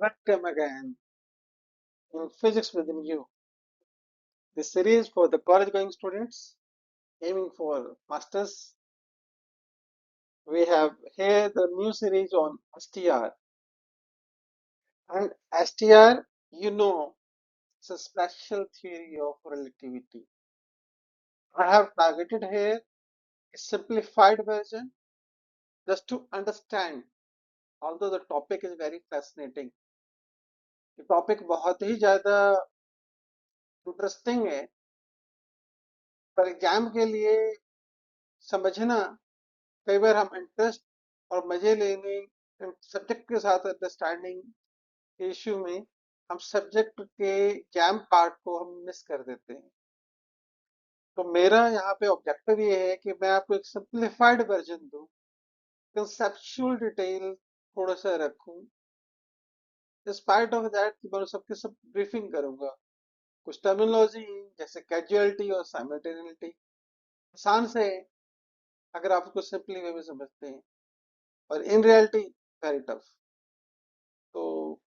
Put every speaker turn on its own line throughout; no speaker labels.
Welcome again in Physics Within You, the series for the college going students aiming for masters. We have here the new series on STR. And STR, you know, it's a special theory of relativity. I have targeted here a simplified version just to understand, although the topic is very fascinating. The topic बहुत ही ज़्यादा interesting है, पर exam के लिए समझना कई बार हम interest और मजे लेने सब्जेक्ट के साथ अंडरस्टैंडिंग के इश्यू में हम सब्जेक्ट के जैम पार्ट को हम मिस कर देते हैं। तो मेरा यहाँ पे ऑब्जेक्टिव ये है कि मैं आपको एक सिंप्लीफाइड वर्जन दूं, कंसेप्चुअल डिटेल थोड़ा सा रखूं, स्पाइट ऑफ दैट कि मैं सबके सब ब्रीफिंग करूंगा। कुछ टर्मिनोलॉजी जैसे कैजुअलिटी और साइमल्टेनिटी आसान से है अगर आप उसको सिंपली वे में समझते हैं, और इन रियलिटी वेरी टफ। तो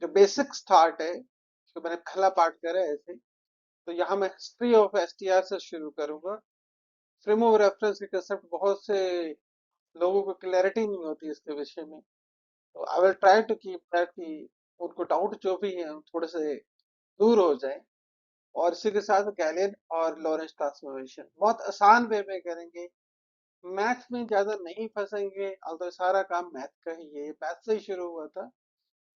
जो बेसिक स्टार्ट है, जो मैंने पहला पार्ट करा है ऐसे, तो यहाँ मैं हिस्ट्री ऑफ एसटीआर से शुरू करूंगा। फ्रेम ऑफ रेफरेंस के कंसेप्ट बहुत से लोगों को क्लैरिटी नहीं होती इसके विषय में, तो I will try to keep that कि उनको डाउट जो भी है थोड़े से दूर हो जाए। और इसी के साथ गैलियन और लॉरेंस ट्रांसफॉर्मेशन बहुत आसान वे में करेंगे, मैथ में ज्यादा नहीं फंसेंगे। तो सारा काम मैथ का ही है, मैथ से ही शुरू हुआ था,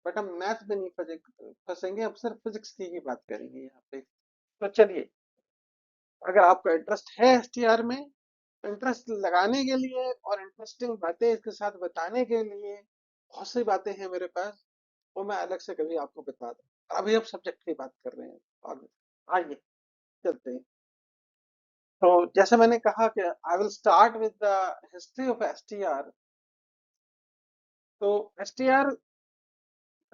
बट हम मैथ में नहीं फंसेंगे, हम सिर्फ फिजिक्स की ही बात करेंगे यहाँ पे। तो चलिए, अगर आपका इंटरेस्ट है एसटीआर में, इंटरेस्ट लगाने के लिए और इंटरेस्टिंग बातें इसके साथ बताने के लिए बहुत सी बातें हैं मेरे पास, वो मैं अलग से कभी आपको बता दूं। अभी हम सब्जेक्ट की बात कर रहे हैं आगे, आइए चलते हैं। तो जैसे मैंने कहा कि I will start with the history of STR. तो एसटीआर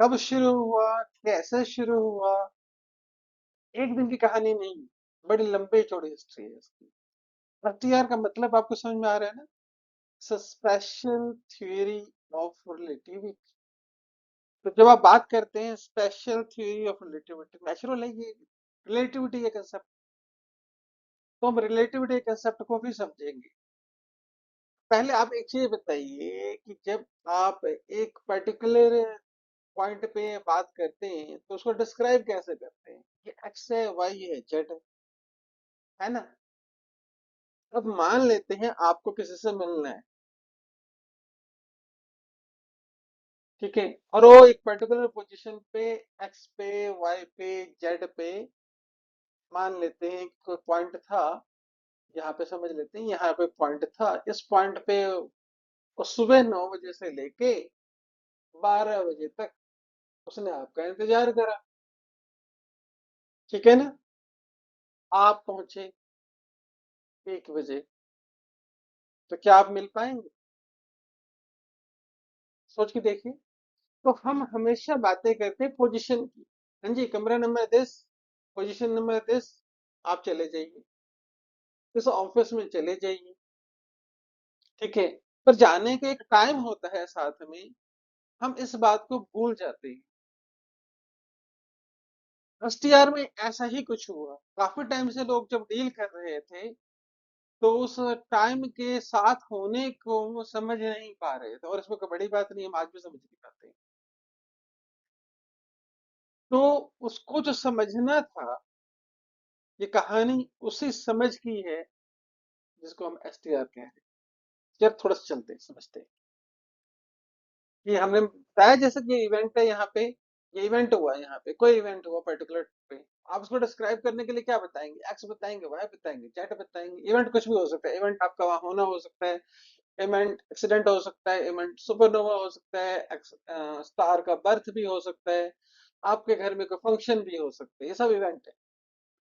कब शुरू हुआ, कैसे शुरू हुआ, एक दिन की कहानी नहीं, बड़ी लंबी चौड़ी हिस्ट्री है इसकी। एसटीआर का मतलब आपको समझ में आ रहा है ना, स्पेशल थ्योरी ऑफ रिलेटिविटी। तो जब आप बात करते हैं special theory of relativity, natural है ये रिलेटिविटी के कंसेप्ट, तो हम रिलेटिविटी कंसेप्ट को भी समझेंगे। पहले आप एक चीज बताइए कि जब आप एक पर्टिकुलर पॉइंट पे बात करते हैं तो उसको डिस्क्राइब कैसे करते हैं? ये एक्स है, वाई है, जेड है ना। अब मान लेते हैं आपको किसी से मिलना है, ठीक है, और वो एक पर्टिकुलर पोजीशन पे, एक्स पे, वाई पे, जेड पे, मान लेते हैं कि कोई पॉइंट था, यहाँ पे समझ लेते हैं यहाँ पे पॉइंट था। इस पॉइंट पे वो सुबह 9 बजे से लेके 12 बजे तक उसने आपका इंतजार करा, ठीक है ना। आप पहुंचे 1 बजे, तो क्या आप मिल पाएंगे? सोच के देखिए। तो हम हमेशा बातें करते हैं पोजीशन की। हाँ जी, कमरा नंबर 10, पोजीशन नंबर 10, आप चले जाइए, इस ऑफिस में चले जाइए, ठीक है। पर जाने का एक टाइम होता है साथ में, हम इस बात को भूल जाते हैं। एसटीआर में ऐसा ही कुछ हुआ, काफी टाइम से लोग जब डील कर रहे थे तो उस टाइम के साथ होने को वो समझ नहीं पा रहे थे, और इसमें कोई बड़ी बात नहीं, हम आज भी समझ नहीं पाते। तो उसको जो समझना था, ये कहानी उसी समझ की है जिसको हम एसटीआर कह रहे हैं। यार थोड़ा सा चलते हैं, समझते हैं कि हमने बताया जैसे कि ये इवेंट है यहाँ पे, ये इवेंट हुआ, यहाँ पे कोई इवेंट हुआ पर्टिकुलर पे, आप उसको डिस्क्राइब करने के लिए क्या बताएंगे? एक्स बताएंगे, वाई बताएंगे, जेड बताएंगे। इवेंट कुछ भी हो सकता है, इवेंट आपका वहां होना हो सकता है, इवेंट एक्सीडेंट हो सकता है, इवेंट सुपरनोवा हो सकता है, स्टार का बर्थ भी हो सकता है, आपके घर में कोई फंक्शन भी हो सकता है, ये सब इवेंट है,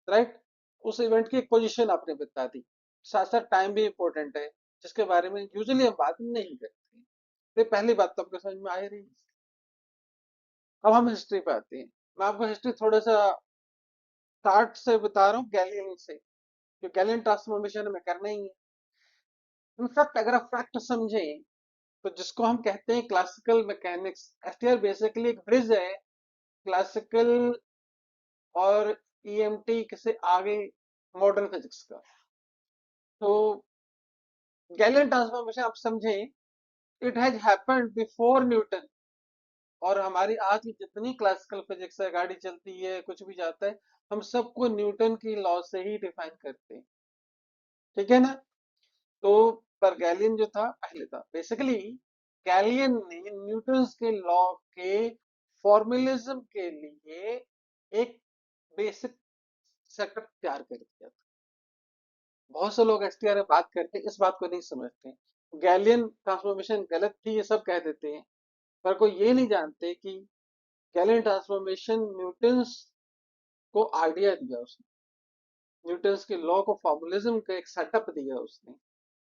राइट। उस इवेंट की एक पोजीशन आपने बता दी, साथ साथ टाइम भी इंपॉर्टेंट है, जिसके बारे में यूजुअली हम बात नहीं करते। तो पहली बात तो आपको समझ में आ ही रही है। अब हम हिस्ट्री पे आते हैं। मैं आपको हिस्ट्री थोड़ा सा स्टार्ट से बता रहा हूँ, गैलियन से, जो गैलियन ट्रांसफॉर्मेशन में करना ही है। इनफैक्ट अगर आप फैक्ट समझें, तो जिसको हम कहते हैं क्लासिकल मैकेनिक्स, एसटीआर बेसिकली एक ब्रिज है क्लासिकल और ईएमटी से आगे मॉडर्न फिजिक्स का। तो गैलिलियन ट्रांसफॉर्मेशन आप समझें, it has happened before Newton. और हमारी आज की जितनी क्लासिकल फिजिक्स है, गाड़ी चलती है, कुछ भी जाता है, हम सबको न्यूटन की लॉ से ही डिफाइन करते हैं। ठीक है ना? तो पर गैलियन जो था पहले था बेसिकली। गैलियन ने न्यूटन के लॉ के फॉर्मुलिज्म के लिए एक बेसिक सेटअप तैयार कर दिया था। बहुत से लोग एसटीआर में बात करके इस बात को नहीं समझते। गैलियन ट्रांसफॉर्मेशन गलत थी ये सब कह देते हैं, पर कोई ये नहीं जानते कि गैलियन ट्रांसफॉर्मेशन न्यूटन्स को आइडिया दिया उसने, न्यूटन्स के लॉ को फॉर्मुलिज्म का एक सेटअप दिया उसने।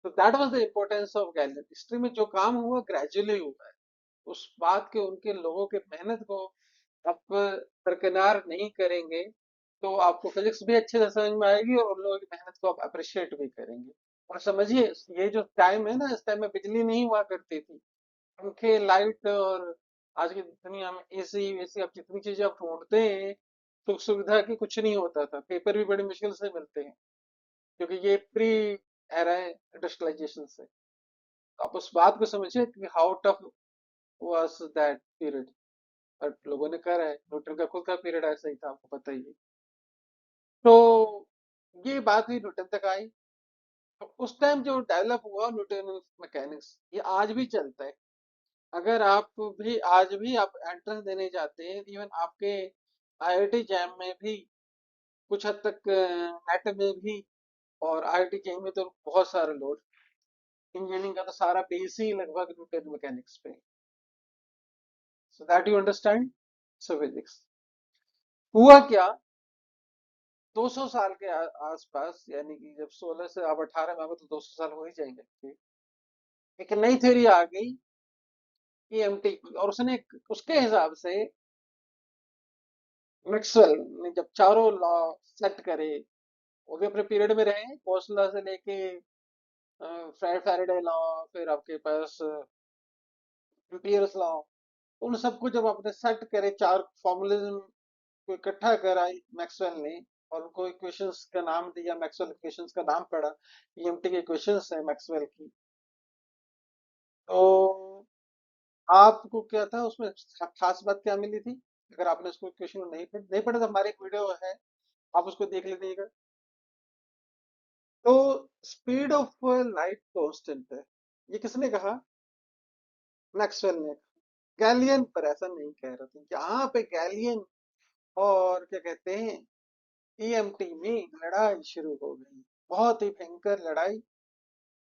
तो that was the importance of galleon. History में जो काम हुआ ग्रेजुअली हुआ है। उस बात के, उनके लोगों के मेहनत को आप दरकिनार नहीं करेंगे तो आपको फिजिक्स भी अच्छे से समझ में आएगी और उन लोगों की मेहनत को आप अप्रिशिएट भी करेंगे। और समझिए, ये जो टाइम है ना, इस टाइम में बिजली नहीं हुआ करती थी। पंखे, लाइट और आज की दुनिया में एसी वैसी आप जितनी चीजें आप ढूंढते हैं, सुख सुविधा की कुछ नहीं होता था। पेपर भी बड़ी मुश्किल से मिलते हैं क्योंकि ये प्री एरा है इंडस्ट्रियलाइजेशन से। तो आप उस बात को समझिए कि how tough was that period. But लोगों ने कहा है न्यूटन का खुद का पीरियड ऐसा ही था, आपको पता ही है। तो ये बात हुई, न्यूटन तक आई। तो उस टाइम जो डेवलप हुआ न्यूटन मैकेनिक्स, ये आज भी चलता है। अगर आप भी आज भी आप एंट्रेंस देने जाते हैं, इवन आपके आईआईटी जैम में भी कुछ हद तक, नेट में भी, और आईआईटी जेई में तो बहुत सारे लोग, इंजीनियरिंग का तो सारा बेस ही लगभग न्यूटन मैकेनिक्स पे। So that you understand. So physics हुआ क्या, 200 साल के आसपास, यानी कि जब 16 से आप 18 में आओगे तो 200 साल हो ही जाएंगे। एक नई थ्योरी आ गई ईएमटी की, और उसने उसके हिसाब से मैक्सवेल ने जब चारों लॉ सेट करे, वो भी अपने पीरियड में रहे, गॉस लॉ से लेके फैराडे लॉ, फिर आपके पास एम्पियर्स लॉ, उन सबको जब आपने सेट करे, चार फॉर्मुलिज्म को इकट्ठा करा मैक्सवेल ने, और उनको इक्वेशंस का नाम दिया, मैक्सवेल इक्वेशंस का नाम पड़ा, ईएमटी की इक्वेशंस है मैक्सवेल की। तो आपको क्या था उसमें खास बात क्या मिली थी? अगर आपने उसको इक्वेशन नहीं पढ़ा तो हमारे एक वीडियो है, आप उसको देख लीजिएगा। तो स्पीड ऑफ लाइट कांस्टेंट है, ये किसने कहा? मैक्सवेल ने। गैलियन पर ऐसा नहीं कह रहा था। यहाँ पे गैलियन और क्या कहते हैं ईएमटी में लड़ाई शुरू हो गई, बहुत ही भयंकर लड़ाई।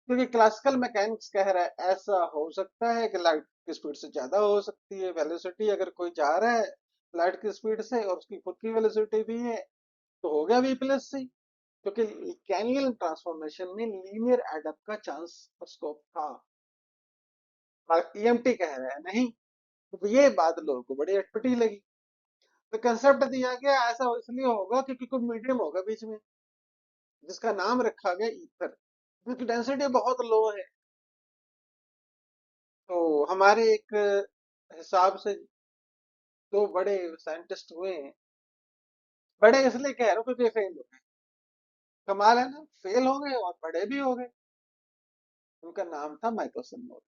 क्योंकि क्लासिकल मैकेनिक्स कह रहा है ऐसा हो सकता है कि लाइट की स्पीड से ज्यादा हो सकती है वेलोसिटी, अगर कोई जा रहा है लाइट की स्पीड से और उसकी खुद की वेलोसिटी भी है, तो हो गया v+c। क्योंकि कैनियल ट्रांसफॉर्मेशन में लीनियर एडअप का चांस उसको था। और ईएमटी कह रहा है नहीं। तो ये बात लोगों को बड़ी अटपटी लगी। तो कंसेप्ट दिया गया ऐसा इसलिए होगा क्योंकि कोई मीडियम होगा बीच में, जिसका नाम रखा गया ईथर, क्योंकि डेंसिटी बहुत लो है। तो हमारे एक हिसाब से दो बड़े साइंटिस्ट हुए हैं, बड़े इसलिए कह रहा हूँ क्योंकि फेल हो गए। कमाल है ना, फेल हो गए और बड़े भी हो गए। उनका नाम था माइकलसन मोर।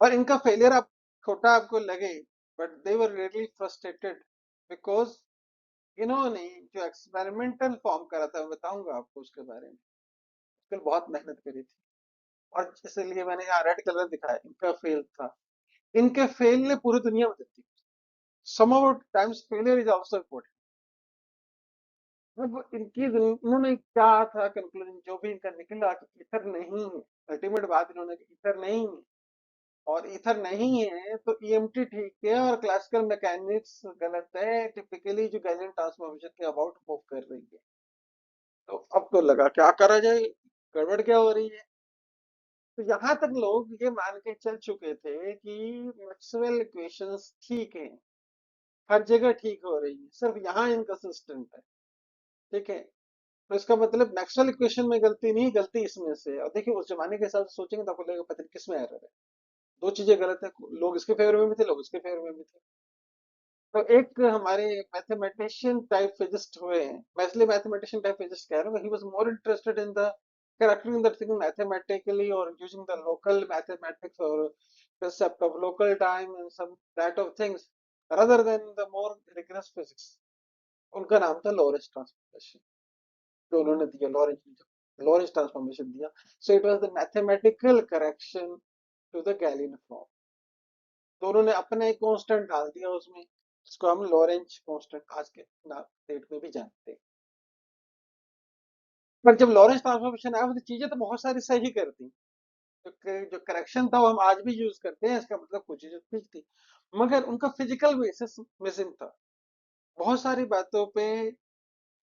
और इनका फेलियर आप छोटा आपको लगे, but they were really frustrated because इन्होंने जो एक्सपेरिमेंटल फॉर्म करा था, मैं बताऊंगा आपको उसके बारे में, उसके लिए बहुत मेहनत करी थी। और इसलिए मैंने यहाँ रेड कलर दिखाया, इनका फेल था। इनके फेल ने पूरी दुनिया में दी। Some of times failure is also important. अब इन्होंने क्या था कंक्लूजन, जो भी इनका निकला कि ईथर नहीं है। अल्टीमेट बात इन्होंने कि ईथर नहीं है, और ईथर नहीं है तो ईएमटी ठीक है और क्लासिकल मैकेनिक्स गलत है, टिपिकली जो गैलिलियन ट्रांसफॉर्मेशन के अबाउट मूव कर रही है। तो अब तो लगा क्या करा जाए, गड़बड़ क्या हो रही है। तो यहाँ तक लोग ये मान के चल चुके थे कि मैक्सवेल इक्वेशंस ठीक है, हर जगह ठीक हो रही है, सिर्फ यहाँ इनकंसिस्टेंट है। ठीक है। तो इसका मतलब मैक्सवेल इक्वेशन में गलती नहीं, गलती इसमें से है। और देखिए उस जमाने के हिसाब से सोचेंगे तो आपको लगेगा पता नहीं किस में एरर है। दो चीजें गलत है, लोग इसके फेवर में भी थे, लोग इसके फेवर में भी थे। तो एक हमारे मैथमेटिशियन टाइप फिजिस्ट हुए हैं, मैं इसलिए मैथमेटिशियन टाइप फिजिस्ट कह रहा हूँ, he was more interested in the correcting the thing mathematically or using the local mathematics or concept of local time and some that of things rather than the more rigorous physics. उनका नाम था Lorentz transformation, जो उन्होंने दिया, Lorentz transformation दिया। So it was the mathematical correction to the Galilean form. तो उन्होंने अपना एक कांस्टेंट डाल दिया उसमें, जिसको हम लॉरेंस कांस्टेंट आज के डेट में भी जानते हैं। पर जब लॉरेंस ट्रांसफॉर्मेशन आया तो चीजें तो बहुत सारी सही कर दी। जो करेक्शन था वो हम आज भी यूज करते हैं, इसका मतलब कुछ चीजें ठीक थी, मगर उनका फिजिकल बेसिस मिसिंग था। बहुत सारी बातों पे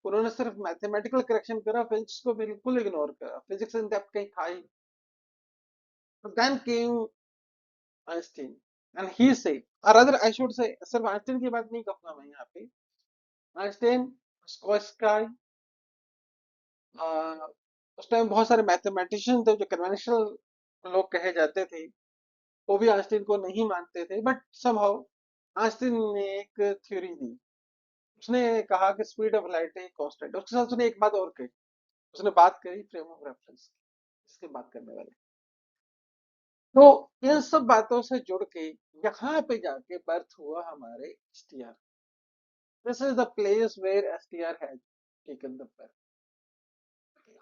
उन्होंने सिर्फ मैथमेटिकल करेक्शन करा, फिजिक्स को बिल्कुल इग्नोर करा, फिजिक्स इन डेप्थ कहीं था ही। देन केम आइंस्टीन एंड ही से, और अदर आई शुड से, सिर्फ आइंस्टीन की बात नहीं कहूंगा मैं यहाँ पे। आइंस्टीन, स्कोल्स्काई, उस टाइम बहुत सारे मैथमेटिशियन थे जो कन्वेंशनल लोग कहे जाते थे, वो भी आइंस्टीन को नहीं मानते थे, बट समहाउ आइंस्टीन ने एक थ्योरी दी। उसने कहा कि स्पीड ऑफ लाइट एक कांस्टेंट। उसके साथ उसने एक बात और कही, उसने बात करी फ्रेम ऑफ रेफरेंस की, इसकी बात करने वाले। तो इन सब बातों से जुड़ के यहाँ पे जाके बर्थ हुआ हमारे STR. This is the place where STR has taken the birth.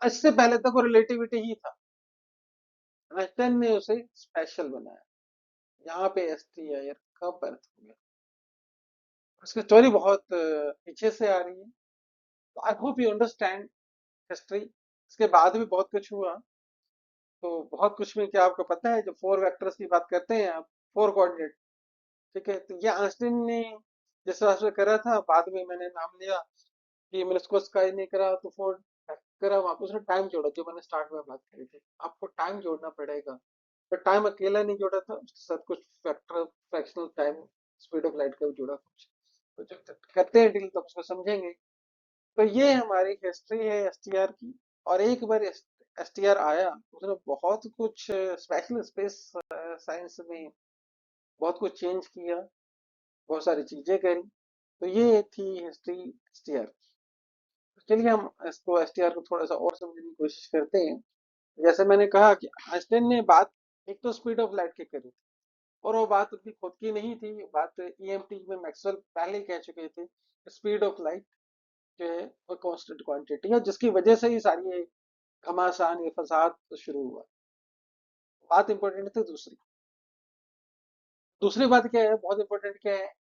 इससे पहले तक वो रिलेटिविटी ही था, आइंस्टाइन ने उसे स्पेशल बनाया, यहाँ पे एसटीआर का बर्थ हो गया। उसकी स्टोरी बहुत पीछे से आ रही है, तो आई होप यू अंडरस्टैंड हिस्ट्री। इसके बाद भी बहुत कुछ हुआ। तो बहुत कुछ में क्या आपको पता है, जो फोर वेक्टर्स की बात करते हैं आप, फोर कोऑर्डिनेट, ठीक है, तो ये आइंस्टीन ने जिस हिसाब से करा था, बाद में मैंने नाम लिया कि मैंने उसको स्काई नहीं करा तो फोर करा, वहां पर उसने टाइम जोड़ा, जो मैंने स्टार्ट में बात करी थी, आपको टाइम जोड़ना पड़ेगा। तो टाइम अकेला नहीं जोड़ा था, उसके साथ कुछ factor, fractional time, speed of light का भी जोड़ा कुछ। तो जब करते हैं डील तब उसको समझेंगे। तो ये हमारी हिस्ट्री है एसटीआर की। और एक बार एसटीआर आया, उसने बहुत कुछ स्पेशल स्पेस साइंस में बहुत कुछ चेंज किया, बहुत सारी चीजें करी। तो ये थी हिस्ट्री एसटीआर की। चलिए हम इसको एसटीआर को थोड़ा सा और समझने की कोशिश करते हैं। जैसे मैंने कहा कि आइंस्टाइन ने बात एक तो स्पीड ऑफ लाइट की करी थी, और वो बात उनकी खुद की नहीं थी, बात ईएमटी में मैक्सवेल पहले ही कह चुके थे, स्पीड ऑफ लाइट जो है वो कांस्टेंट क्वांटिटी है, जिसकी वजह से ही सारी ये घमासान, ये फसाद तो शुरू हुआ। बात इंपॉर्टेंट थी दूसरी। दूसरी बात क्या है, बहुत इंपॉर्टेंट क्या है,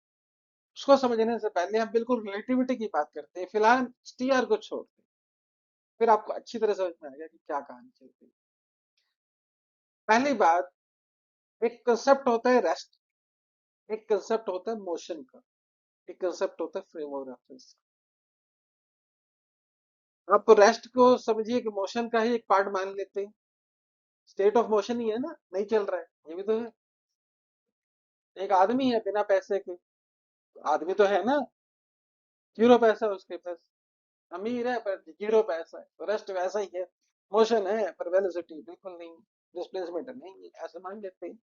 उसको समझने से पहले हम बिल्कुल रिलेटिविटी की बात करते हैं, फिलहाल टीआर को छोड़ते हैं, फिर आपको अच्छी तरह समझ में आएगा कि क्या कहानी चलती है। पहली बात, एक कंसेप्ट होता है रेस्ट, एक कंसेप्ट होता है मोशन का, एक कंसेप्ट होता है फ्रेम ऑफ रेफरेंस। आप रेस्ट को समझिए कि मोशन का ही एक पार्ट मान लेते हैं, स्टेट ऑफ मोशन ही है ना, नहीं चल रहा है, ये भी तो है। एक आदमी है बिना पैसे के, आदमी तो है ना, जीरो पैसा है उसके पास, अमीर है पर जीरो पैसा है, तो रेस्ट वैसा ही है, मोशन है पर वेलोसिटी बिल्कुल नहीं, डिस्प्लेसमेंट नहीं है, ऐसे मान लेते हैं।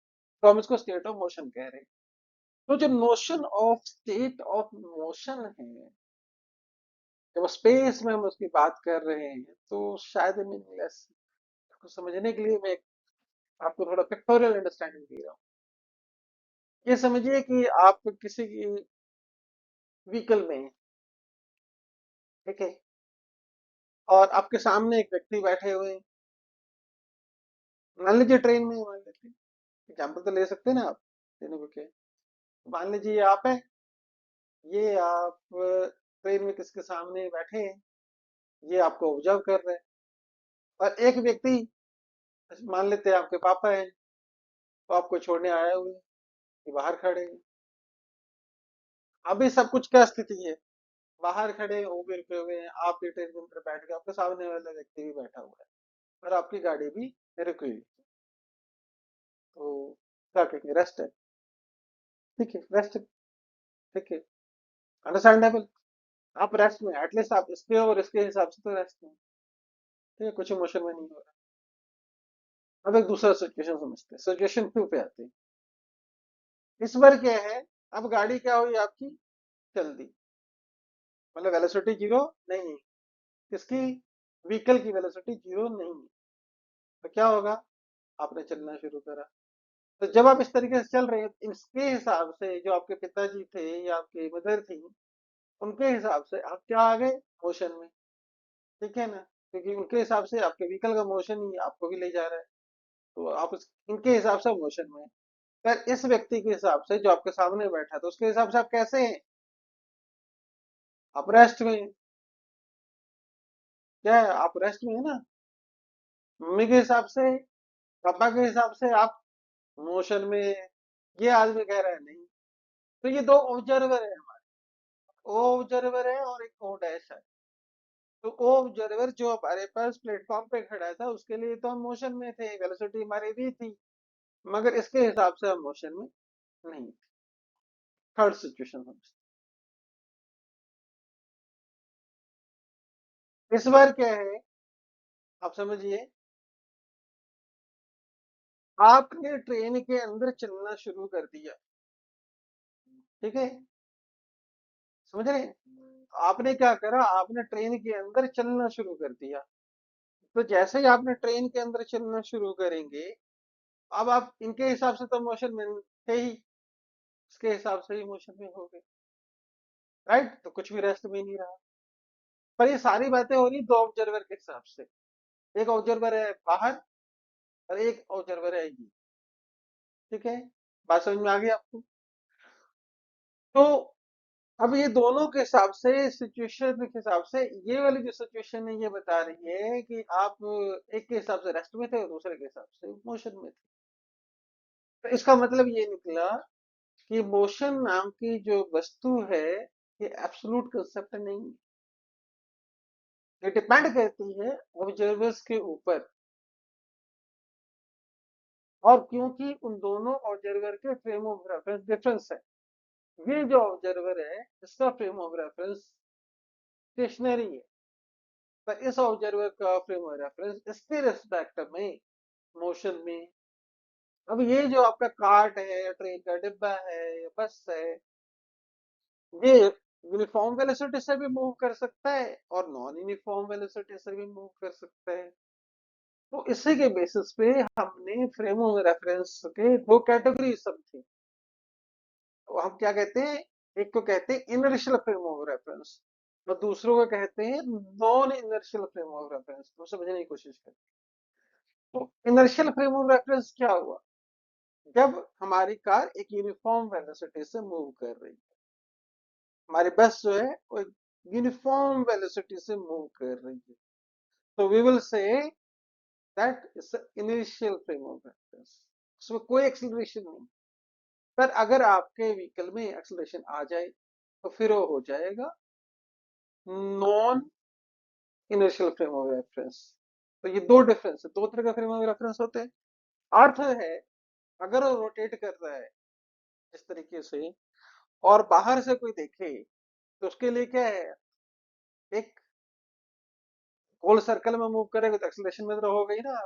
तो हम इसको स्टेट ऑफ मोशन कह रहे हैं। तो जो notion of state of motion है, जब स्पेस में हम उसकी बात कर रहे हैं, तो शायद मीनिंगलेस, को समझने के लिए मैं आपको थोड़ा पिक्टोरियल अंडरस्टैंडिंग दे रहा हूँ। ये समझिए कि आप किसी व्हीकल में हैं, ठीक है, और आपके सामने एक व्यक्ति बैठे हुए हैं, मान लीजिए ट्रेन में, मान लीजिए एग्जाम्पल तो ले सकते हैं ना आप, ट्रेन में क्या, मान लीजिए आप है, ये आप ट्रेन में किसके सामने बैठे हैं, ये आपको ऑब्जर्व कर रहे हैं। और एक व्यक्ति, मान लेते हैं आपके पापा हैं, वो आपको छोड़ने आए हुए हैं, ये बाहर खड़े हैं। अभी सब कुछ क्या स्थिति है, बाहर खड़े हैं, वो भी रुके हुए हैं, आप भी ट्रेन के अंदर बैठ गए, आपके सामने वाला व्यक्ति भी बैठा हुआ है, और आपकी गाड़ी भी रुकी हुई है। तो क्या कहेंगे, रेस्ट है, ठीक है, रेस्ट, ठीक है, अंडरस्टैंडेबल। आप रेस्ट में, एटलीस्ट आप इसके और इसके हिसाब से तो रेस्ट में। ठीक है, कुछ मोशन में नहीं हो रहा। अब एक दूसरा सिचुएशन समझते हैं, सिचुएशन 2 पे आते हैं। इस बार क्या है, अब गाड़ी क्या हुई आपकी, चल दी, मतलब वेलोसिटी जीरो नहीं है, किसकी, व्हीकल की वेलोसिटी जीरो नहीं है। तो क्या होगा, आपने चलना शुरू करा। तो जब आप इस तरीके से चल रहे हैं, इसके हिसाब से जो आपके पिताजी थे या आपकी मदर थी, उनके हिसाब से आप क्या आ गए, मोशन में। ठीक है ना, क्योंकि उनके हिसाब से आपके व्हीकल का मोशन ही आपको भी ले जा रहा है। तो आप इनके हिसाब से मोशन में हैं। पर इस व्यक्ति के हिसाब से जो आपके सामने बैठा था, उसके हिसाब से आप कैसे हैं, आप रेस्ट में हैं। क्या है, आप रेस्ट में है ना। मम्मी के हिसाब से, पापा के हिसाब से आप मोशन में हैं। ये आदमी कह रहा है नहीं। तो ये दो ऑब्जर्वर है हमारे, ओ ऑब्जर्वर है और एक ओ डैश है। तो ओ ऑब्जर्वर जो हमारे पास प्लेटफॉर्म पे खड़ा था, उसके लिए तो हम मोशन में थे, वेलोसिटी हमारी भी थी, मगर इसके हिसाब से हम मोशन में नहीं थे। थर्ड सिचुएशन हम, इस बार क्या है, आप समझिए, आपने ट्रेन के अंदर चलना शुरू कर दिया। ठीक है, समझ रहे हैं? आपने क्या करा, आपने ट्रेन के अंदर चलना शुरू कर दिया। तो जैसे ही आपने ट्रेन के अंदर चलना शुरू करेंगे, अब आप इनके हिसाब से तो मोशन में थे ही, इसके हिसाब से ही मोशन में हो गए। राइट, तो कुछ भी रेस्ट में नहीं रहा। पर ये सारी बातें हो रही दो ऑब्जर्वर के हिसाब से। एक ऑब्जर्वर है बाहर और एक ऑब्जर्वर है ये। ठीक है, बात समझ में आ गई आपको। तो अब ये दोनों के हिसाब से, सिचुएशन के हिसाब से, ये वाली जो सिचुएशन है ये बता रही है कि आप एक के हिसाब से रेस्ट में थे और दूसरे के हिसाब से मोशन में थे। तो इसका मतलब ये निकला कि मोशन नाम की जो वस्तु है, ये एब्सोल्यूट कंसेप्ट नहीं है। ये डिपेंड करती है ऑब्जर्वर्स के ऊपर। और क्योंकि उन दोनों ऑब्जर्वर के फ्रेम ऑफ रेफरेंस डिफरेंस है, ये जो ऑब्जर्वर है इसका फ्रेम ऑफ रेफरेंस स्टेशनरी है, पर इस ऑब्जर्वर का फ्रेम ऑफ रेफरेंस इसके रिस्पेक्ट में मोशन में। अब ये जो आपका कार्ट है, ट्रेन का डिब्बा है या बस है, ये यूनिफॉर्म वेलोसिटी से भी मूव कर सकता है और नॉन यूनिफॉर्म वेलोसिटी से भी मूव कर सकता है। तो इसी के बेसिस पे हमने फ्रेम ऑफ रेफरेंस के दो कैटेगरी समझी। तो हम क्या कहते हैं, एक को कहते हैं इनर्शियल फ्रेम ऑफ रेफरेंस और दूसरों को कहते हैं non inertial frame of reference. तो समझने की कोशिश करें। तो इनर्शियल फ्रेम ऑफ रेफरेंस क्या हुआ, जब हमारी कार एक यूनिफॉर्म वेलोसिटी से मूव कर रही है, हमारी बस जो है वो यूनिफॉर्म वेलोसिटी से मूव कर रही है, तो we will say that is initial frame of reference. उसमें कोई एक्सीलरेशन नहीं। पर अगर आपके व्हीकल में एक्सीलरेशन आ जाए तो फिर वो हो जाएगा non initial frame of reference. तो ये दो डिफरेंस है, दो तरह का फ्रेम ऑफ रेफरेंस होते हैं। अर्थ है, अगर वो रोटेट कर रहा है इस तरीके से और बाहर से कोई देखे, तो उसके लिए क्या है, एक गोल सर्कल में मूव करेगा तो एक्सीलरेशन में तो हो गई ना।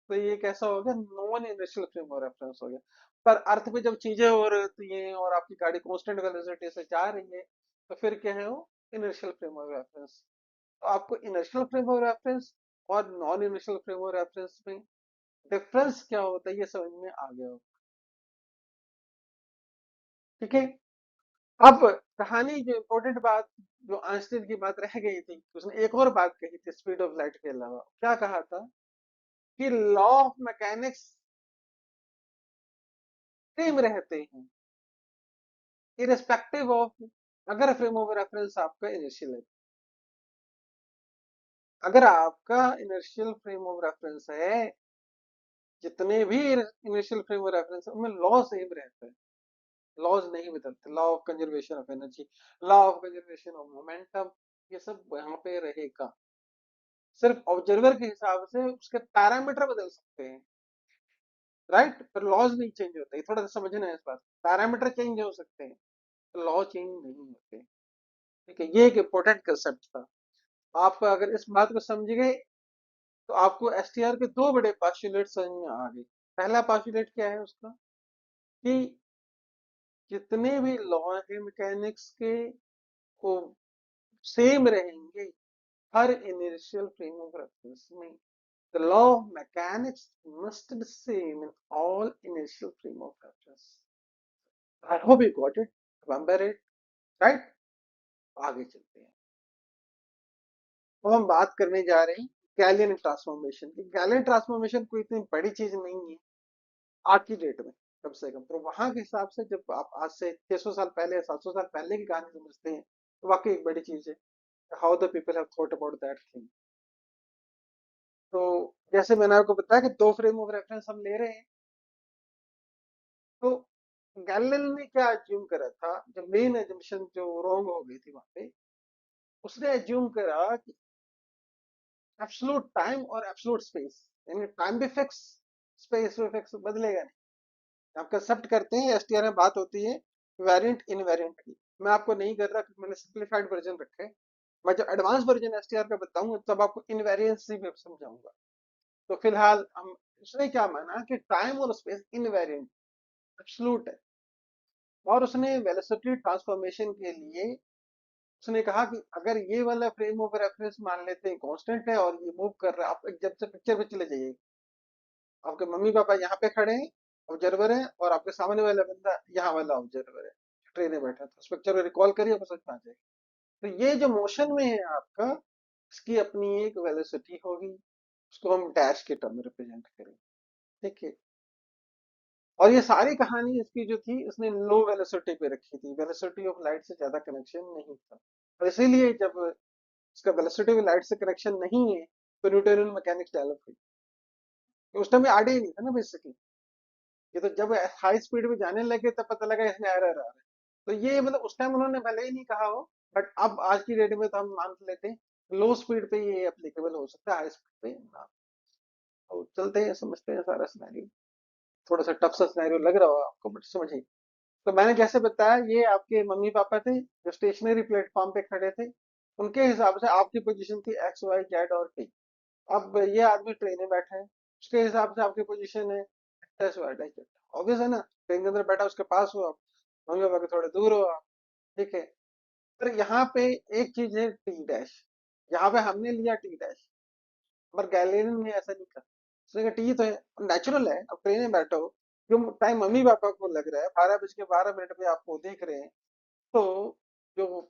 तो ये कैसा हो गया, non initial frame of reference हो गया। पर अर्थ पे जब चीजें हो रही हैं और आपकी गाड़ी कांस्टेंट वेलोसिटी से जा रही है, तो फिर क्या है वो, इनिशियल फ्रेम ऑफ रेफरेंस। तो आपको इनिशियल फ्रेम ऑफ रेफरेंस और non initial frame of reference में डिफरेंस क्या होता है ये समझ में आ गया हो। ठीक है, अब कहानी जो इम्पोर्टेंट बात, जो आइंस्टीन की बात रह गई थी, उसने एक और बात कही थी स्पीड ऑफ लाइट के अलावा। क्या कहा था कि लॉ ऑफ मैकेनिक्स सेम रहते हैं इरेस्पेक्टिव ऑफ, अगर फ्रेम ऑफ रेफरेंस आपका इनिशियल है। अगर आपका इनिशियल फ्रेम ऑफ रेफरेंस है, जितने भी इनिशियल फ्रेम ऑफ रेफरेंस है उनमें लॉ सेम रहता है, लॉज नहीं बदलते। Law of conservation of energy, law of conservation of momentum, ये सब यहाँ पे रहेगा। सिर्फ ऑब्जर्वर के हिसाब से उसके पैरामीटर बदल सकते हैं, राइट, पर लॉज नहीं चेंज होते। ये थोड़ा सा समझना है इस बात, पैरामीटर चेंज हो सकते हैं, लॉ चेंज नहीं होते। ठीक है, ये एक इंपॉर्टेंट कंसेप्ट था। आप अगर इस बात को समझ गए तो आपको एसटीआर के दो बड़े पोस्टुलेट समझ में आ गए। पहला पोस्टुलेट क्या है उसका, कि जितने भी लॉ है मैकेनिक्स के वो सेम रहेंगे her initial frame of reference में। The law of mechanics must be same in all initial frame of reference. I hope you got it. Remember it, right? आगे चलते हैं। तो हम बात करने जा रहे हैं गैलियन ट्रांसफॉर्मेशन की। गैलियन ट्रांसफॉर्मेशन कोई इतनी बड़ी चीज नहीं है आज की डेट में, कम से कम। तो वहां के हिसाब से जब आप आज से 600 साल पहले 700 साल पहले की कहानी समझते हैं तो वाकई एक बड़ी चीज है। How the people have thought about that thing. तो जैसे मैंने आपको बताया कि दो फ्रेम ऑफ रेफरेंस हम ले रहे हैं। तो गैलिलियो ने क्या अज्यूम करा था, जो मेन एजम्पशन जो रॉन्ग हो गई थी वहां पे, उसने अज्यूम करा कि एब्सोल्यूट टाइम और एब्सोल्यूट स्पेस, यानी टाइम भी फिक्स, स्पेस भी फिक्स, बदलेगा नहीं। आप कंसेप्ट करते हैं, एसटीआर में बात होती है वेरिएंट इनवेरिएंट की। मैं आपको नहीं कर रहा क्योंकि मैंने सिंप्लीफाइड वर्जन रखे हैं। मैं जब एडवांस वर्जन एसटीआर का बताऊंगा तब आपको इनवेरिएंस भी समझाऊंगा। तो फिलहाल हम, उसने क्या माना कि टाइम और स्पेस इनवेरिएंट एब्सोल्यूट है। और उसने वेलोसिटी ट्रांसफॉर्मेशन के लिए उसने कहा कि अगर ये वाला फ्रेम ऑफ रेफरेंस मान लेते हैं कांस्टेंट है और ये मूव कर रहा है, आप जब से पिक्चर पे चले जाइए, आपके मम्मी पापा यहाँ पे खड़े हैं, ऑब्जर्वर हैं, और आपके सामने वाला बंदा यहाँ वाला ऑब्जर्वर है, ट्रेन में बैठा है, तो उस पिक्चर को रिकॉल करिए, आपको समझ में आ जाएगा। तो ये जो मोशन में है आपका, इसकी अपनी एक वेलोसिटी होगी, उसको हम डैश के टर्म में रिप्रेजेंट करें। ठीक है। और ये सारी कहानी इसकी जो थी, उसने लो वेलोसिटी पे रखी थी, वेलोसिटी ऑफ लाइट से ज्यादा कनेक्शन नहीं था। और इसीलिए जब इसका वेलोसिटी ऑफ लाइट से कनेक्शन नहीं है तो न्यूटोनियन मैकेनिक्स डेवलप हुई। तो उस टाइम में आइडिया ही नहीं था ना बेसिकली। ये तो जब हाई स्पीड में जाने लगे तब पता लगा इसमें एरर आ रहा है। तो ये मतलब उस टाइम उन्होंने भले ही नहीं कहा हो, बट अब आज की डेट में तो हम मान लेते हैं लो स्पीड पे ये एप्लीकेबल हो सकता है, हाई स्पीड पे ना। तो चलते हैं, समझते हैं सारा सिनेरियो। थोड़ा सा टफ सा सिनेरियो लग रहा हो आपको, बट समझिए। तो मैंने जैसे बताया, ये आपके मम्मी पापा थे जो स्टेशनरी प्लेटफॉर्म पे खड़े थे। उनके हिसाब से आपकी पोजीशन थी एक्स वाई जेड और टी। अब ये आदमी ट्रेन में बैठा है, उसके हिसाब से आपकी पोजीशन है एक्स वाई जेड। ऑब्वियस है ना, ट्रेन के अंदर बैठा, उसके पास हो आप, मम्मी पापा के थोड़े दूर हो आप। ठीक है। पर यहाँ पे एक चीज है टी डैश, यहाँ पे हमने लिया टी डैश, पर गैलेरियन ने ऐसा नहीं कहा। उसने कहा टी तो है, नेचुरल है, अब ट्रेन में बैठो, जो टाइम मम्मी पापा को लग रहा है 12 बज के 12 मिनट पे आपको देख रहे हैं, तो जो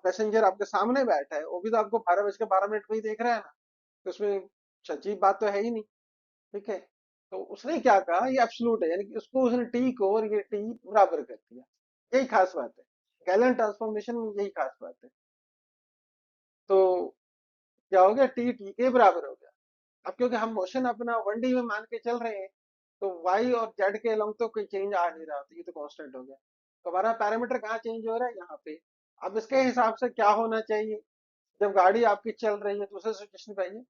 पैसेंजर आपके सामने बैठा है वो भी तो आपको 12 बज के 12 मिनट पे ही देख रहा है ना। तो उसमें कुछ अजीब बात तो है ही नहीं। ठीक है। तो उसने क्या कहा, ये एब्सोल्यूट है, यानी कि उसको उसने टी को और ये टी बराबर कर दिया। यही खास बात है, गैलन ट्रांसफॉर्मेशन में यही खास बात है। तो क्या हो गया, टी टी के बराबर हो गया। अब क्योंकि हम मोशन अपना 1D में मान के चल रहे हैं, तो वाई और जेड के अलॉन्ग तो कोई चेंज आ नहीं रहा, तो ये तो कांस्टेंट हो गया। तो हमारा पैरामीटर कहाँ चेंज हो रहा है, यहाँ पे। अब इसके हिसाब से क्या होना चाहिए, जब गाड़ी आपकी चल रही है, दूसरे सिचुएशन पे आइए।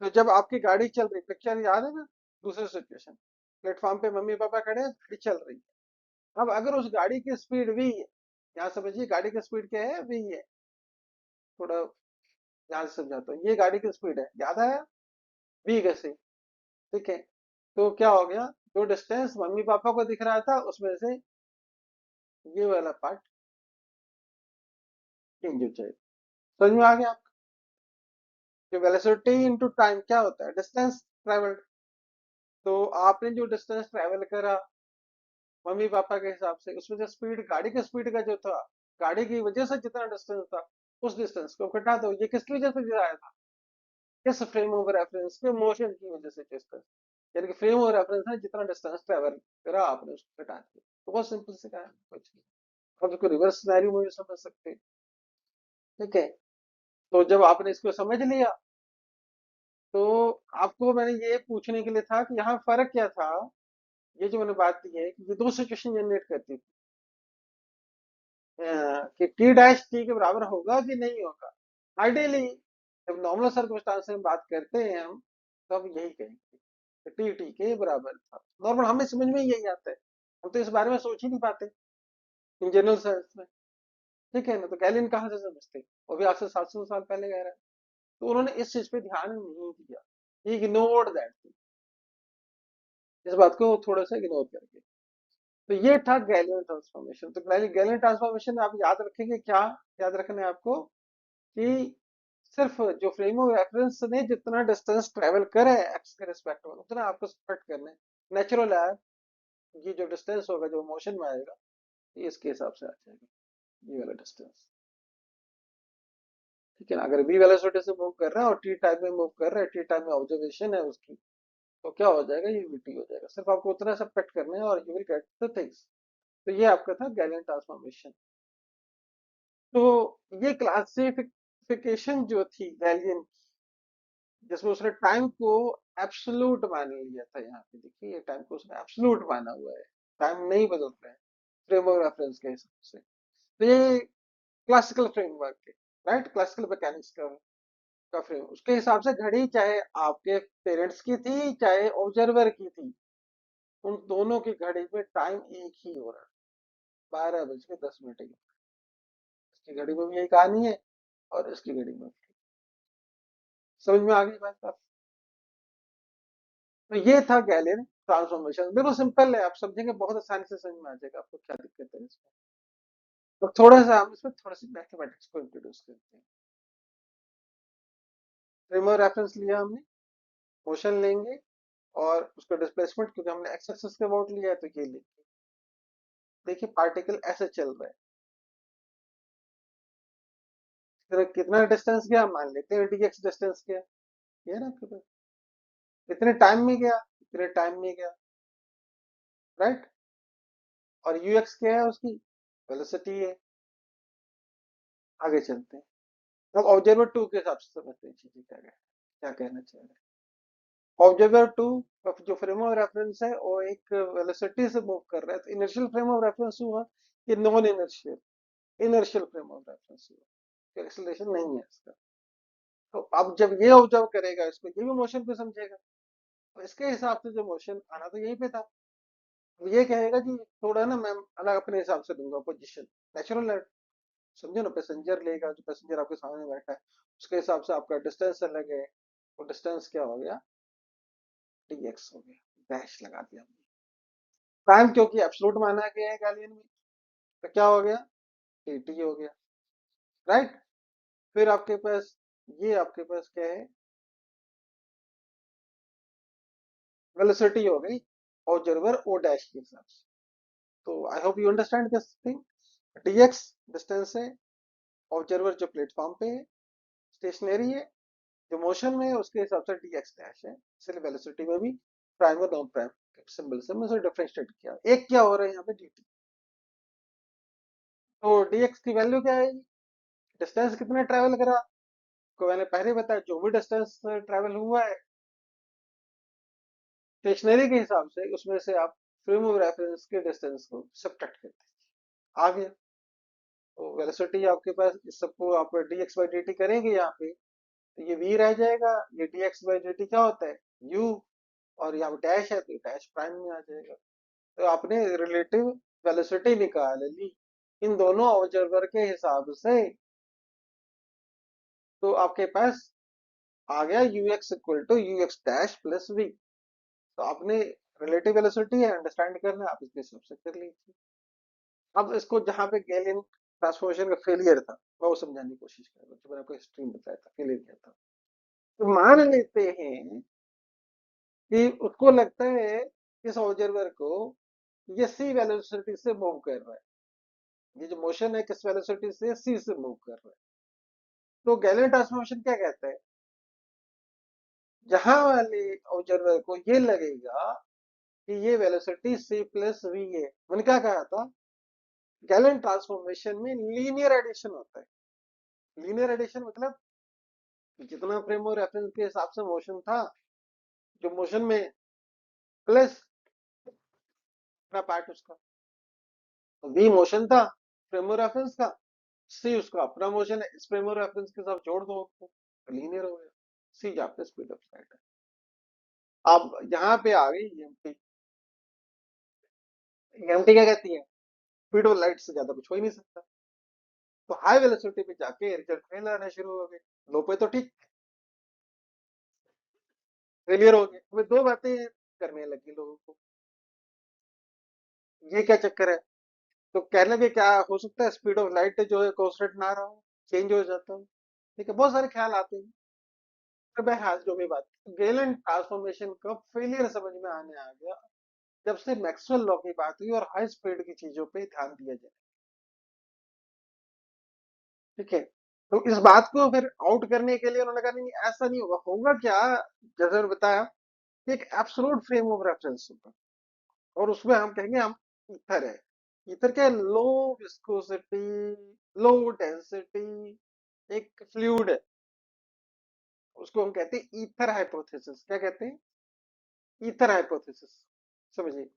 तो जब आपकी गाड़ी चल रही, पिक्चर याद है ना, दूसरी सिचुएशन, प्लेटफॉर्म पे मम्मी पापा खड़े हैं, गाड़ी चल रही है। अब अगर उस गाड़ी की स्पीड वी है, यहाँ समझिए गाड़ी की स्पीड क्या है, वी है। थोड़ा यहाँ से समझाता हूँ, ये गाड़ी की स्पीड है, याद आया, वी कैसे। ठीक है। तो क्या हो गया, जो डिस्टेंस मम्मी पापा को दिख रहा था उसमें से ये वाला पार्ट चेंज हो जाए। समझ में आ गया आपको कि वेलोसिटी इनटू टाइम क्या होता है, डिस्टेंस ट्रेवल्ड। तो आपने जो डिस्टेंस ट्रेवल करा मम्मी पापा के हिसाब से, उसमें से स्पीड, गाड़ी की स्पीड का जो था, गाड़ी की वजह से जितना डिस्टेंस था, उस डिस्टेंस को घटा दो। ये किसकी वजह से गिराया था, किस फ्रेम ऑफ रेफरेंस के मोशन की वजह से डिस्टेंस, यानी कि फ्रेम ऑफ रेफरेंस है जितना डिस्टेंस ट्रेवल करा आपने उसको घटा दिया। तो बहुत सिंपल से कहा है, कुछ नहीं। अब इसको रिवर्स सिनेरियो में भी समझ सकते हैं। ठीक है। तो जब आपने इसको समझ लिया, तो आपको मैंने ये पूछने के लिए था कि यहाँ फर्क क्या था। ये जो मैंने बात की है कि ये दो सिचुएशन जनरेट करती थी, कि टी डैश टी के बराबर होगा कि नहीं होगा। आइडियली जब नॉर्मल सर्कमस्टांस में बात करते हैं हम, तब यही कहेंगे कि टी टी के बराबर था। नॉर्मल हमें समझ में यही आता है, हम तो इस बारे में सोच ही नहीं पाते इन जनरल सेंस में। ठीक है ना, तो गैलिन कहाँ से समझते, वो भी आज से 700 साल पहले कह रहा है। तो उन्होंने इस चीज पे ध्यान नहीं दिया, इग्नोर्ड दैट थिंग, इस बात को थोड़ा सा इग्नोर करके। तो ये था गैलियन ट्रांसफॉर्मेशन। तो गैलियन ट्रांसफॉर्मेशन आप याद रखेंगे क्या, याद रखना है आपको कि सिर्फ जो फ्रेम ऑफ रेफरेंस ने जितना डिस्टेंस ट्रेवल करे एक्स के रिस्पेक्ट में उतना आपको सब्ट्रैक्ट करना है। नेचुरल है, ये जो डिस्टेंस होगा जो मोशन में आएगा ये इसके हिसाब से आ जाएगा, ये वाला डिस्टेंस। ठीक है ना, अगर बी वेलोसिटी से मूव कर रहा है और टी टाइम में मूव कर रहा है, टी टाइम में ऑब्जर्वेशन है उसकी, तो क्या हो जाएगा, ये वीटी हो जाएगा। सिर्फ आपको उतना सब्ट्रैक्ट करना है और you will get the things. तो ये आपका था गैलियन ट्रांसफॉर्मेशन। तो ये क्लासिफिकेशन जो थी गैलियन, जिसमें उसने टाइम को एब्सोल्यूट मान लिया था। यहाँ पे देखिए ये टाइम को उसने एब्सोल्यूट माना हुआ है, टाइम नहीं बदलता है फ्रेम ऑफ रेफरेंस के हिसाब से। तो ये क्लासिकल फ्रेमवर्क है, राइट, क्लासिकल मैकेनिक्स का फ्रेम, उसके हिसाब से घड़ी चाहे आपके पेरेंट्स की थी चाहे ऑब्जर्वर की थी, उन दोनों की घड़ी में टाइम एक ही हो रहा है, 12 बज के 10 मिनट। इसकी घड़ी में भी यही कहानी है और इसकी घड़ी में भी। समझ में आ गई बात आप? तो ये था गैलियन ट्रांसफॉर्मेशन, बिल्कुल सिंपल है, आप समझेंगे बहुत आसानी से समझ में आ जाएगा आपको क्या दिक्कत है इसमें। तो थोड़ा सा हम इसमें थोड़ा सी मैथमेटिक्स को इंट्रोड्यूस करते हैं। फ्रेम ऑफ रेफरेंस लिया हमने, मोशन लेंगे और उसका डिस्प्लेसमेंट, क्योंकि हमने एक्स एक्सिस के अबाउट लिया है तो ये लेंगे। देखिए पार्टिकल ऐसे चल रहा है, फिर कितना डिस्टेंस गया मान लेते हैं dx डिस्टेंस गया, ये है ना आपके पास, कितने टाइम में गया, कितने टाइम में गया, राइट। और ux क्या है, उसकी वेलोसिटी है। आगे चलते हैं, अब ऑब्जर्वर टू के हिसाब से समझते हैं चीजें क्या कहना चाह रहे हैं। ऑब्जर्वर टू का जो फ्रेम ऑफ रेफरेंस है वो एक वेलोसिटी से मूव कर रहा है, तो इनर्शियल फ्रेम ऑफ रेफरेंस हुआ, ये non inertial, inertial frame of reference हुआ, एक्सेलरेशन नहीं है इसका। तो अब जब ये ऑब्जर्व करेगा इसको, ये भी मोशन को समझेगा, तो इसके हिसाब से जो मोशन आना तो यही पे था। अब ये कहेगा कि थोड़ा ना मैं अलग अपने हिसाब से दूंगा पोजीशन, नेचुरल है। समझो ना, पैसेंजर लेगा, जो पैसेंजर आपके सामने बैठा है उसके हिसाब से आपका डिस्टेंस अलग है, वो डिस्टेंस क्या हो गया, dx हो गया, डैश लगा दिया हमने। टाइम क्योंकि एब्सोल्यूट माना गया है गैलियन में, तो क्या हो गया, dt हो गया, राइट। फिर आपके पास, ये आपके पास क्या है, वेलोसिटी हो गई ऑब्जर्वर ओ डैश के हिसाब से। तो आई hope you understand this thing. dx distance है, ऑब्जर्वर जो प्लेटफॉर्म पे है स्टेशनरी है, जो मोशन में है उसके हिसाब से dx डैश है, इसलिए वेलोसिटी में भी प्राइम और नॉन प्राइम सिंबल से मैं डिफरेंशिएट किया। एक क्या हो रहा है यहाँ पे, dt। तो dx की वैल्यू क्या है, डिस्टेंस कितना ट्रेवल करा, को मैंने पहले बताया, जो भी डिस्टेंस ट्रेवल हुआ है स्टेशनरी के हिसाब से, उसमें से आप फ्रेम ऑफ रेफरेंस के डिस्टेंस को सब्ट्रैक्ट करते हैं, आ गया। तो वेलोसिटी आपके पास, इस सबको आप dx बाई dt करेंगे यहाँ पे, तो ये v रह जाएगा, ये dx बाई dt क्या होता है, u, और यहाँ पे डैश है तो डैश प्राइम में आ जाएगा। तो आपने रिलेटिव वेलोसिटी निकाल ली इन दोनों ऑब्जर्वर के हिसाब से, तो आपके पास आ गया ux equal to U X dash plus V. तो आपने रिलेटिव वेलोसिटी है अंडरस्टैंड करना है, आप इसके हिसाब से कर लीजिए। अब इसको जहां पे गैलियन ट्रांसफॉर्मेशन का फेलियर था मैं वो समझाने की कोशिश कर रहा हूँ, जो मैंने आपको हिस्ट्री में बताया था फेलियर क्या था। तो मान लेते हैं कि उसको लगता है इस ऑब्जर्वर को ये सी वेलोसिटी से मूव कर रहा है, ये जो मोशन है किस वेलोसिटी से, सी से मूव कर रहा है। तो गैलियन ट्रांसफॉर्मेशन क्या कहता है, जहां वाले ऑब्जर्वर को ये लगेगा कि ये वेलोसिटी सी प्लस वी है, मैंने क्या कहा था, गैलेन ट्रांसफॉर्मेशन में लीनियर एडिशन होता है। लीनियर एडिशन मतलब जितना फ्रेम और रेफरेंस के हिसाब से मोशन था, जो मोशन में प्लस अपना पार्ट उसका, तो वी मोशन था फ्रेम और रेफरेंस का, सी उसका अपना मोशन है, इस फ्रेम और रेफरेंस के साथ जोड़ दो उसको, तो लीनियर हो गया। सी आपका स्पीड ऑफ लाइट है। अब यहाँ पे आ गई ईएमटी। ईएमटी क्या कहती है, स्पीड ऑफ लाइट से ज्यादा कुछ हो ही नहीं सकता। तो हाई वेलोसिटी पे जाके रिजल्ट फेल आने शुरू हो गए, लो पे तो ठीक, फेलियर हो गया, हमें दो बातें करने लगी लोगों को, ये क्या चक्कर है। तो कहने लगे क्या हो सकता है स्पीड ऑफ लाइट जो है कांस्टेंट ना रहा हो, चेंज हो जाता हो। ठीक है, बहुत सारे ख्याल आते हैं। तो बहरहाल जो भी बात, गेलन ट्रांसफॉर्मेशन का फेलियर समझ में आने आ गया जब से मैक्सवेल लॉ की बात हुई और हाई स्पीड की चीजों पे ध्यान दिया जाए। ठीक है, तो इस बात को फिर आउट करने के लिए उन्होंने कहा नहीं ऐसा नहीं होगा, होगा क्या, जैसे मैंने बताया कि एक एब्सोल्यूट फ्रेम ऑफ रेफरेंस होगा और उसमें हम कहेंगे हम ईथर है। ईथर क्या, लो विस्कोसिटी, लो डेंसिटी एक फ्लूइड है, उसको हम कहते हैं ईथर हाइपोथेसिस। क्या कहते हैं? Ether hypothesis. समझिए,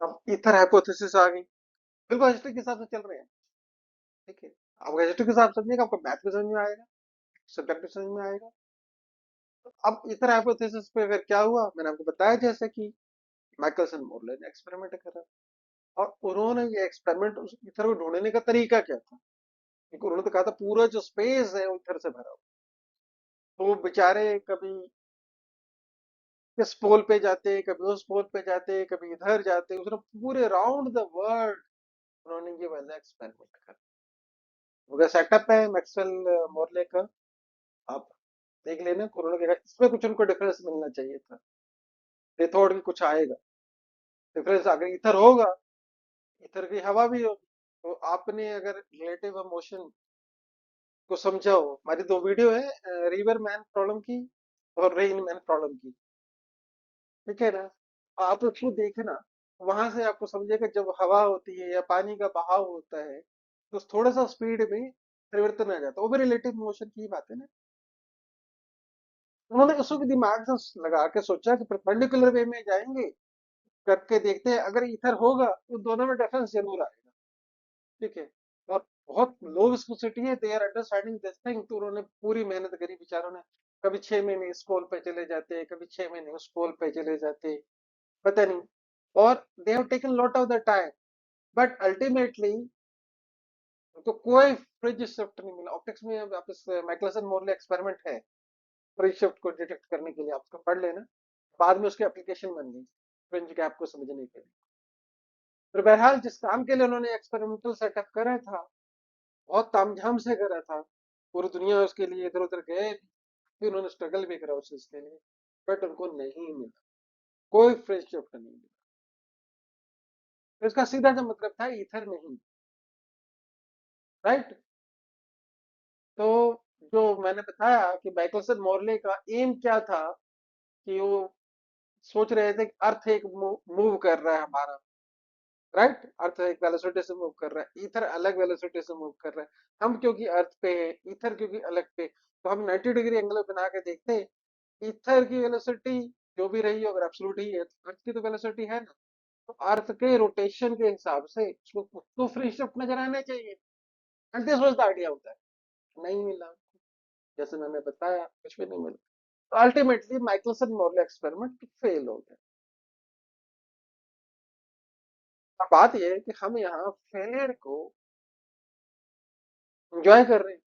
अब ईथर हाइपोथेसिस आ गई, बिल्कुल हिस्ट्री के हिसाब से चल रहे हैं। ठीक है, अब हिस्ट्री के हिसाब से समझिएगा, आपको मैथ भी समझ में आएगा, सब्जेक्ट भी समझ में आएगा। तो अब ईथर हाइपोथेसिस पे अगर क्या हुआ, मैंने आपको बताया जैसे कि माइकलसन मोरले ने एक्सपेरिमेंट करा और उन्होंने ये एक्सपेरिमेंट उस ईथर को ढूंढने का तरीका क्या था, क्योंकि उन्होंने तो कहा था पूरा जो स्पेस है वो ईथर से भरा हुआ। तो वो बेचारे कभी इस पोल पे जाते, कभी उस पोल पे जाते, कभी इधर जाते, उसने पूरे राउंड द वर्ल्ड उन्होंने ये वाला एक्सपेरिमेंट करा। उनका सेटअप है मैक्सवेल मोरले का, आप देख लेना। उन्होंने कहा इसमें कुछ उनको डिफरेंस मिलना चाहिए था, दे थॉट कि कुछ आएगा डिफरेंस, अगर इधर होगा, इधर की हवा भी होगी। तो आपने अगर रिलेटिव मोशन को समझा हो, हमारी दो वीडियो है, रिवर मैन प्रॉब्लम की और रेन मैन प्रॉब्लम की। ठीक है ना, आप उसको देखना, वहां से आपको समझेगा जब हवा होती है या पानी का बहाव होता है तो थोड़ा सा स्पीड में परिवर्तन आ जाता है, वो भी रिलेटिव मोशन की बात है ना। उन्होंने उसको भी दिमाग से लगा के सोचा कि परपेंडिकुलर वे में जाएंगे, करके देखते हैं, अगर इधर होगा तो दोनों में डिफरेंस जरूर आएगा। ठीक है, और बहुत लो विस्कोसिटी है, they are understanding this thing. तो उन्होंने पूरी मेहनत करी बेचारों ने, कभी 6 महीने इस पोल पे चले जाते, कभी 6 महीने उस पोल पे चले जाते, पता नहीं। और they have taken lot of the time, but ultimately तो कोई फ्रिज शिफ्ट नहीं मिला ऑप्टिक्स में। अब आप इस माइकलसन मोरले एक्सपेरिमेंट है फ्रिज शिफ्ट को डिटेक्ट करने के लिए, आप उसको पढ़ लेना, बाद में उसकी एप्लीकेशन बन गई फ्रिंज गैप को समझने के लिए। तो बहरहाल जिस काम के लिए उन्होंने एक्सपेरिमेंटल सेटअप करा था, बहुत तामझाम से करा था, पूरी दुनिया उसके लिए इधर उधर गए, फिर उन्होंने स्ट्रगल भी करा उस चीज के लिए, बट उनको नहीं मिला, कोई फ्रिज शिफ्ट नहीं मिला। तो इसका सीधा सा मतलब था ईथर नहीं, राइट। तो जो मैंने बताया कि माइकलसन मोरले का एम क्या था, कि वो सोच रहे थे कि अर्थ एक मूव कर रहा है हमारा, राइट, अर्थ एक वेलोसिटी से मूव कर रहा है, ईथर अलग वेलोसिटी से मूव कर रहा है। हम क्योंकि अर्थ पे है, ईथर क्योंकि अलग पे, तो हम 90 डिग्री एंगल बना के देखते हैं, ईथर की वेलोसिटी जो भी रही हो, अगर एब्सोल्यूट ही है तो अर्थ की तो वेलोसिटी है ना, तो अर्थ के रोटेशन के हिसाब से उसको कुछ तो फ्री शिफ्ट नजर आना चाहिए। And this was the idea होता है, नहीं मिला, जैसे मैंने बताया कुछ भी नहीं मिला। तो ultimately Michelson Morley experiment fail हो गया। अब बात यह है कि हम यहाँ फेलियर को एंजॉय कर रहे हैं,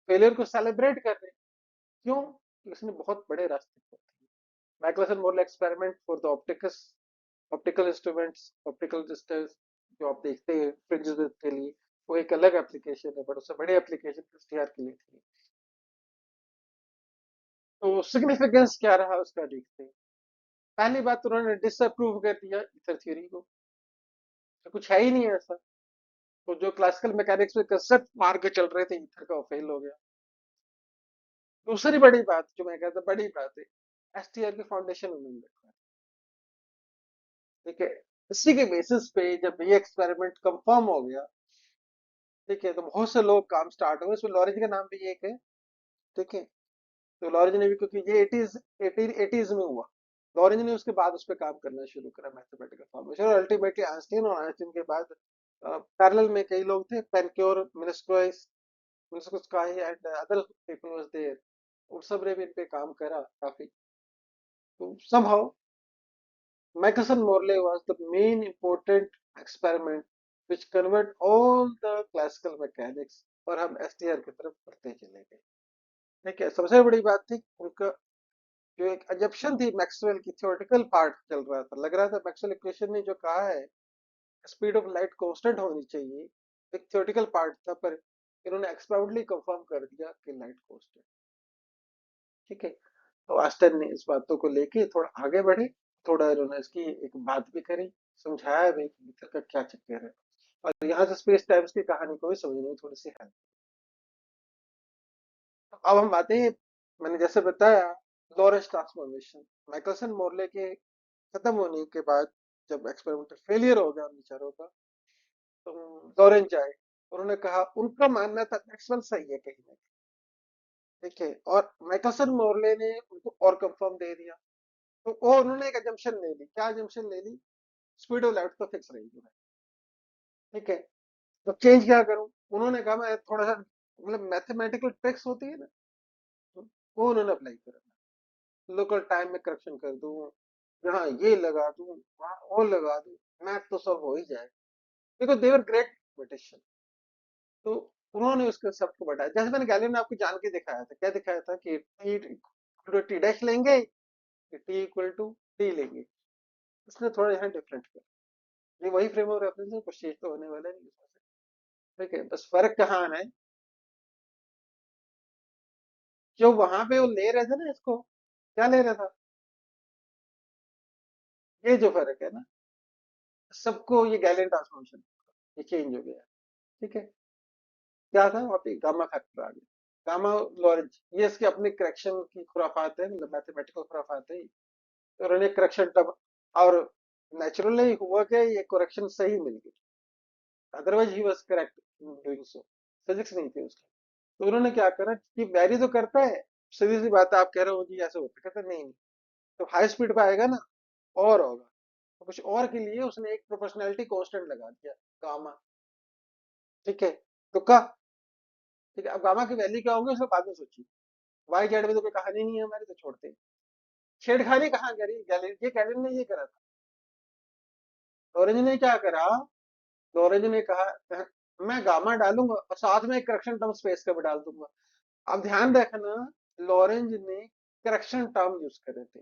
फेलियर को सेलिब्रेट कर रहे हैं। क्यों? क्योंकि इसने बहुत बड़े रास्ते खोले। Michelson Morley experiment for the optics, optical instruments, optical distance जो आप देखते हैं फ्रिंजेस के लिए, वो एक अलग एप्लीकेशन है, बट उससे बड़ी एप्लीकेशन एसटीआर के लिए थी। तो सिग्निफिकेंस क्या रहा उसका देखते हैं। पहली बात तो उन्होंने डिसअप्रूव कर दिया ईथर थ्योरी को, तो कुछ है ही नहीं ऐसा। तो जो क्लासिकल मैकेनिक्स में कंसेप्ट मार के चल रहे थे ईथर का, फेल हो गया। दूसरी बड़ी बात जो मैं कहता बड़ी बात है, एसटीआर की फाउंडेशन उन्होंने रखा। ठीक है, इसी के बेसिस पे जब ये एक्सपेरिमेंट कंफर्म हो गया, ठीक है, तो बहुत से लोग काम स्टार्ट हुए, इसमें लॉरेंज का नाम भी एक है। ठीक है, तो लॉरेंज ने भी, क्योंकि ये एटीज में हुआ, लॉरेंज ने उसके बाद उस पर काम करना शुरू करा मैथमेटिकल फॉर्मेशन, और अल्टीमेटली आइंस्टीन, और आइंस्टीन के बाद पैरेलल में कई लोग थे, पेनक्योर, मिनस्क्रोइस, Minkowski and other people was there, उन सब ने भी इन पे काम करा काफी। तो somehow Michelson Morley was the main important experiment which convert all the classical mechanics, और हम एसटीआर की तरफ बढ़ते चले गए। ठीक है, सबसे बड़ी बात थी उनका जो एक अजम्पशन थी मैक्सवेल की, थ्योरेटिकल पार्ट चल रहा था, लग रहा था मैक्सवेल इक्वेशन ने जो कहा है स्पीड ऑफ लाइट कांस्टेंट होनी चाहिए, एक थ्योरेटिकल पार्ट था, पर इन्होंने एक्सपेरिमेंटली कंफर्म कर दिया कि लाइट कांस्टेंट। ठीक है, तो आस्टन ने इस बातों को लेके थोड़ा आगे बढ़े, थोड़ा इन्होंने इसकी एक बात भी करी, समझाया भी कि भीतर का क्या चक्कर है, और यहाँ से स्पेस टाइम्स की कहानी को भी समझने में थोड़ी सी हेल्प। तो अब हम आते हैं, मैंने जैसे बताया, लॉरेंस ट्रांसफॉर्मेशन। माइकलसन मोरले के खत्म होने के बाद जब एक्सपेरिमेंटल फेलियर हो गया उन विचारों का, तो लॉरेंस आए, उन्होंने कहा उनका मानना था मैक्सवेल सही है कहीं ना कहीं। ठीक है, और माइकलसन मोरले ने उनको और कंफर्म दे दिया। तो वो उन्होंने एक एजम्पशन ले ली, क्या एजम्पशन ले ली? स्पीड ऑफ लाइट तो फिक्स रहेगी भाई। ठीक है, तो चेंज क्या करूं? उन्होंने कहा मैं थोड़ा सा, मतलब मैथमेटिकल ट्रिक्स होती है ना, तो वो उन्होंने अप्लाई करा। लोकल टाइम में करेक्शन कर दूं, यहाँ ये लगा दूं, वहां वो लगा दूं, मैथ तो सब हो ही जाए। देखो देवर ग्रेट मैथमेटिशियन। तो उन्होंने उसके सब को बढ़ाया, जैसे मैंने गैलीलियो ने आपको जान के दिखाया था, क्या दिखाया था कि T equal to T dash लेंगे, टी इक्वल टू टी लेंगे। उसने थोड़ा यहाँ डिफरेंट किया। ये वही फ्रेम ऑफ रेफरेंस है, कुछ चीज तो होने वाला नहीं उसमें से। ठीक है, बस फर्क कहाँ आना है, जो वहां पे वो ले रहे थे ना इसको, क्या ले रहा था, ये जो फर्क है ना, सबको ये गैलेन ट्रांसफॉर्मेशन, ये चेंज हो गया। ठीक है, क्या था वहाँ पे, गामा फैक्टर आ गया, गामा लॉरेंज, ये इसकी अपनी करेक्शन की खुराफात है, मतलब मैथमेटिकल खुराफात है। तो उन्होंने करेक्शन तब, और नेचुरली हुआ क्या, ये करेक्शन सही मिल गई, otherwise he was correct in doing so, physics नहीं थी उसकी। तो उन्होंने क्या करा कि वैरी तो करता है, सीधी सी बात है, आप कह रहे हो जी ऐसे होता है, कहते नहीं नहीं, तो हाई स्पीड पे आएगा ना और होगा, तो कुछ और के लिए उसने एक प्रोपोर्शनैलिटी कांस्टेंट लगा दिया, गामा। ठीक है, तो का, ठीक है, अब गामा की वैल्यू क्या होगी उसने बाद में सोची, वाई जेड में तो कोई कहानी नहीं है हमारी, तो छोड़ते हैं। छेड़खानी कहाँ करी गैलेन, ये गैलेन ने ये करा था। लॉरेंज ने क्या करा, लॉरेंज ने कहा मैं गामा डालूंगा और साथ में एक करेक्शन टर्म स्पेस का भी डाल दूंगा। अब ध्यान रखना, लॉरेंज ने करेक्शन टर्म यूज करे थे,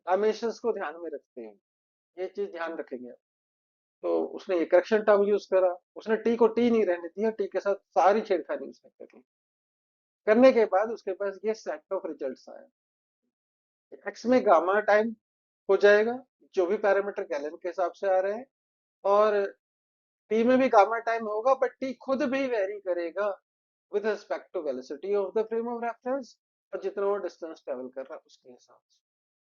हमेशा इसको ध्यान में रखते हैं, ये चीज ध्यान रखेंगे। तो उसने ये करेक्शन टर्म यूज करा, उसने टी को टी नहीं रहने दिया, टी के साथ सारी छेड़खानी उसने करी। करने के बाद उसके पास ये सेट ऑफ रिजल्ट्स आया, एक्स में गामा टाइम हो जाएगा, जो भी पैरामीटर गैलेन के हिसाब से आ रहे हैं, और टी में भी गामा टाइम होगा, बट टी खुद भी वेरी करेगा with respect to velocity of the frame of reference, और जितना वो डिस्टेंस ट्रेवल कर रहा है उसके हिसाब से।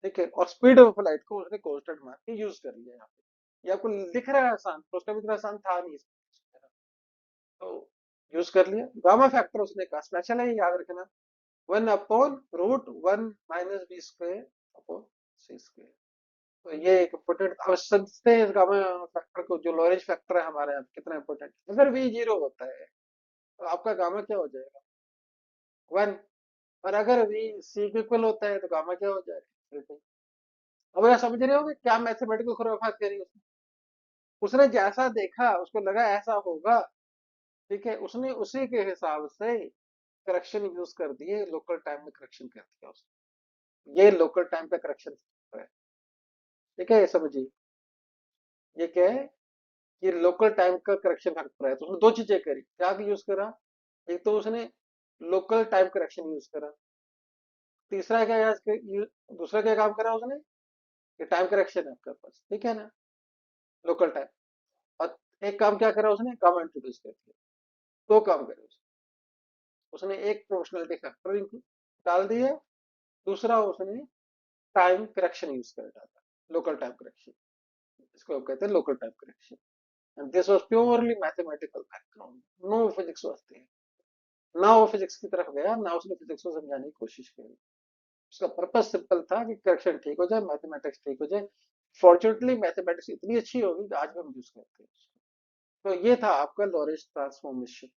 ठीक है, और स्पीड ऑफ लाइट को उसने कांस्टेंट मान के यूज कर लिया यहाँ पे। ये आपको दिख रहा है आसान, तो उसका भी इतना आसान था नहीं, तो यूज कर लिया। गामा फैक्टर उसने कहा स्पेशल है, याद रखना, 1/√1 - b² अपॉन c²। तो ये एक इम्पोर्टेंट, अब समझते हैं इस गामा फैक्टर को, जो लॉरेंज फैक्टर है हमारे यहाँ कितना इंपॉर्टेंट। अगर v 0 होता है तो आपका गामा क्या हो जाएगा, 1। और अगर v c के इक्वल होता है तो गामा क्या हो जाएगा, 2। अब यह समझ रहे हो कि क्या मैथमेटिकल खुराफात करी उसने। उसने जैसा देखा उसको लगा ऐसा होगा। ठीक है, उसने उसी के हिसाब से करेक्शन यूज कर दिए, लोकल टाइम में करेक्शन कर दिया उसने। ये लोकल टाइम का करेक्शन है। ठीक है, ये समझिए, ये क्या है, ये लोकल टाइम का करेक्शन फैक्टर है। तो उसने दो चीजें करी, क्या यूज करा, एक तो उसने लोकल टाइम करेक्शन यूज करा, तीसरा क्या है, दूसरा क्या काम करा उसने, ये टाइम करेक्शन है आपके पास, ठीक है ना, लोकल टाइम। और एक काम क्या करा उसने, काम इंट्रोड्यूस कर दिया। दो काम करे उसने, उसने एक प्रोपोर्शनलिटी फैक्टर डाल दिया, दूसरा उसने टाइम करेक्शन यूज कर डाला, लोकल टाइम करेक्शन, इसको हम कहते हैं local time correction. And this was purely mathematical background, no physics was there. ना वो फिजिक्स की तरफ गया, ना उसने फिजिक्स को समझाने की कोशिश करी। उसका पर्पस सिंपल था कि करेक्शन ठीक हो जाए, मैथमेटिक्स ठीक हो जाए। फॉर्चुनेटली मैथमेटिक्स इतनी अच्छी होगी कि आज भी हम यूज करते हैं उसको। तो ये था आपका Lorentz transformation.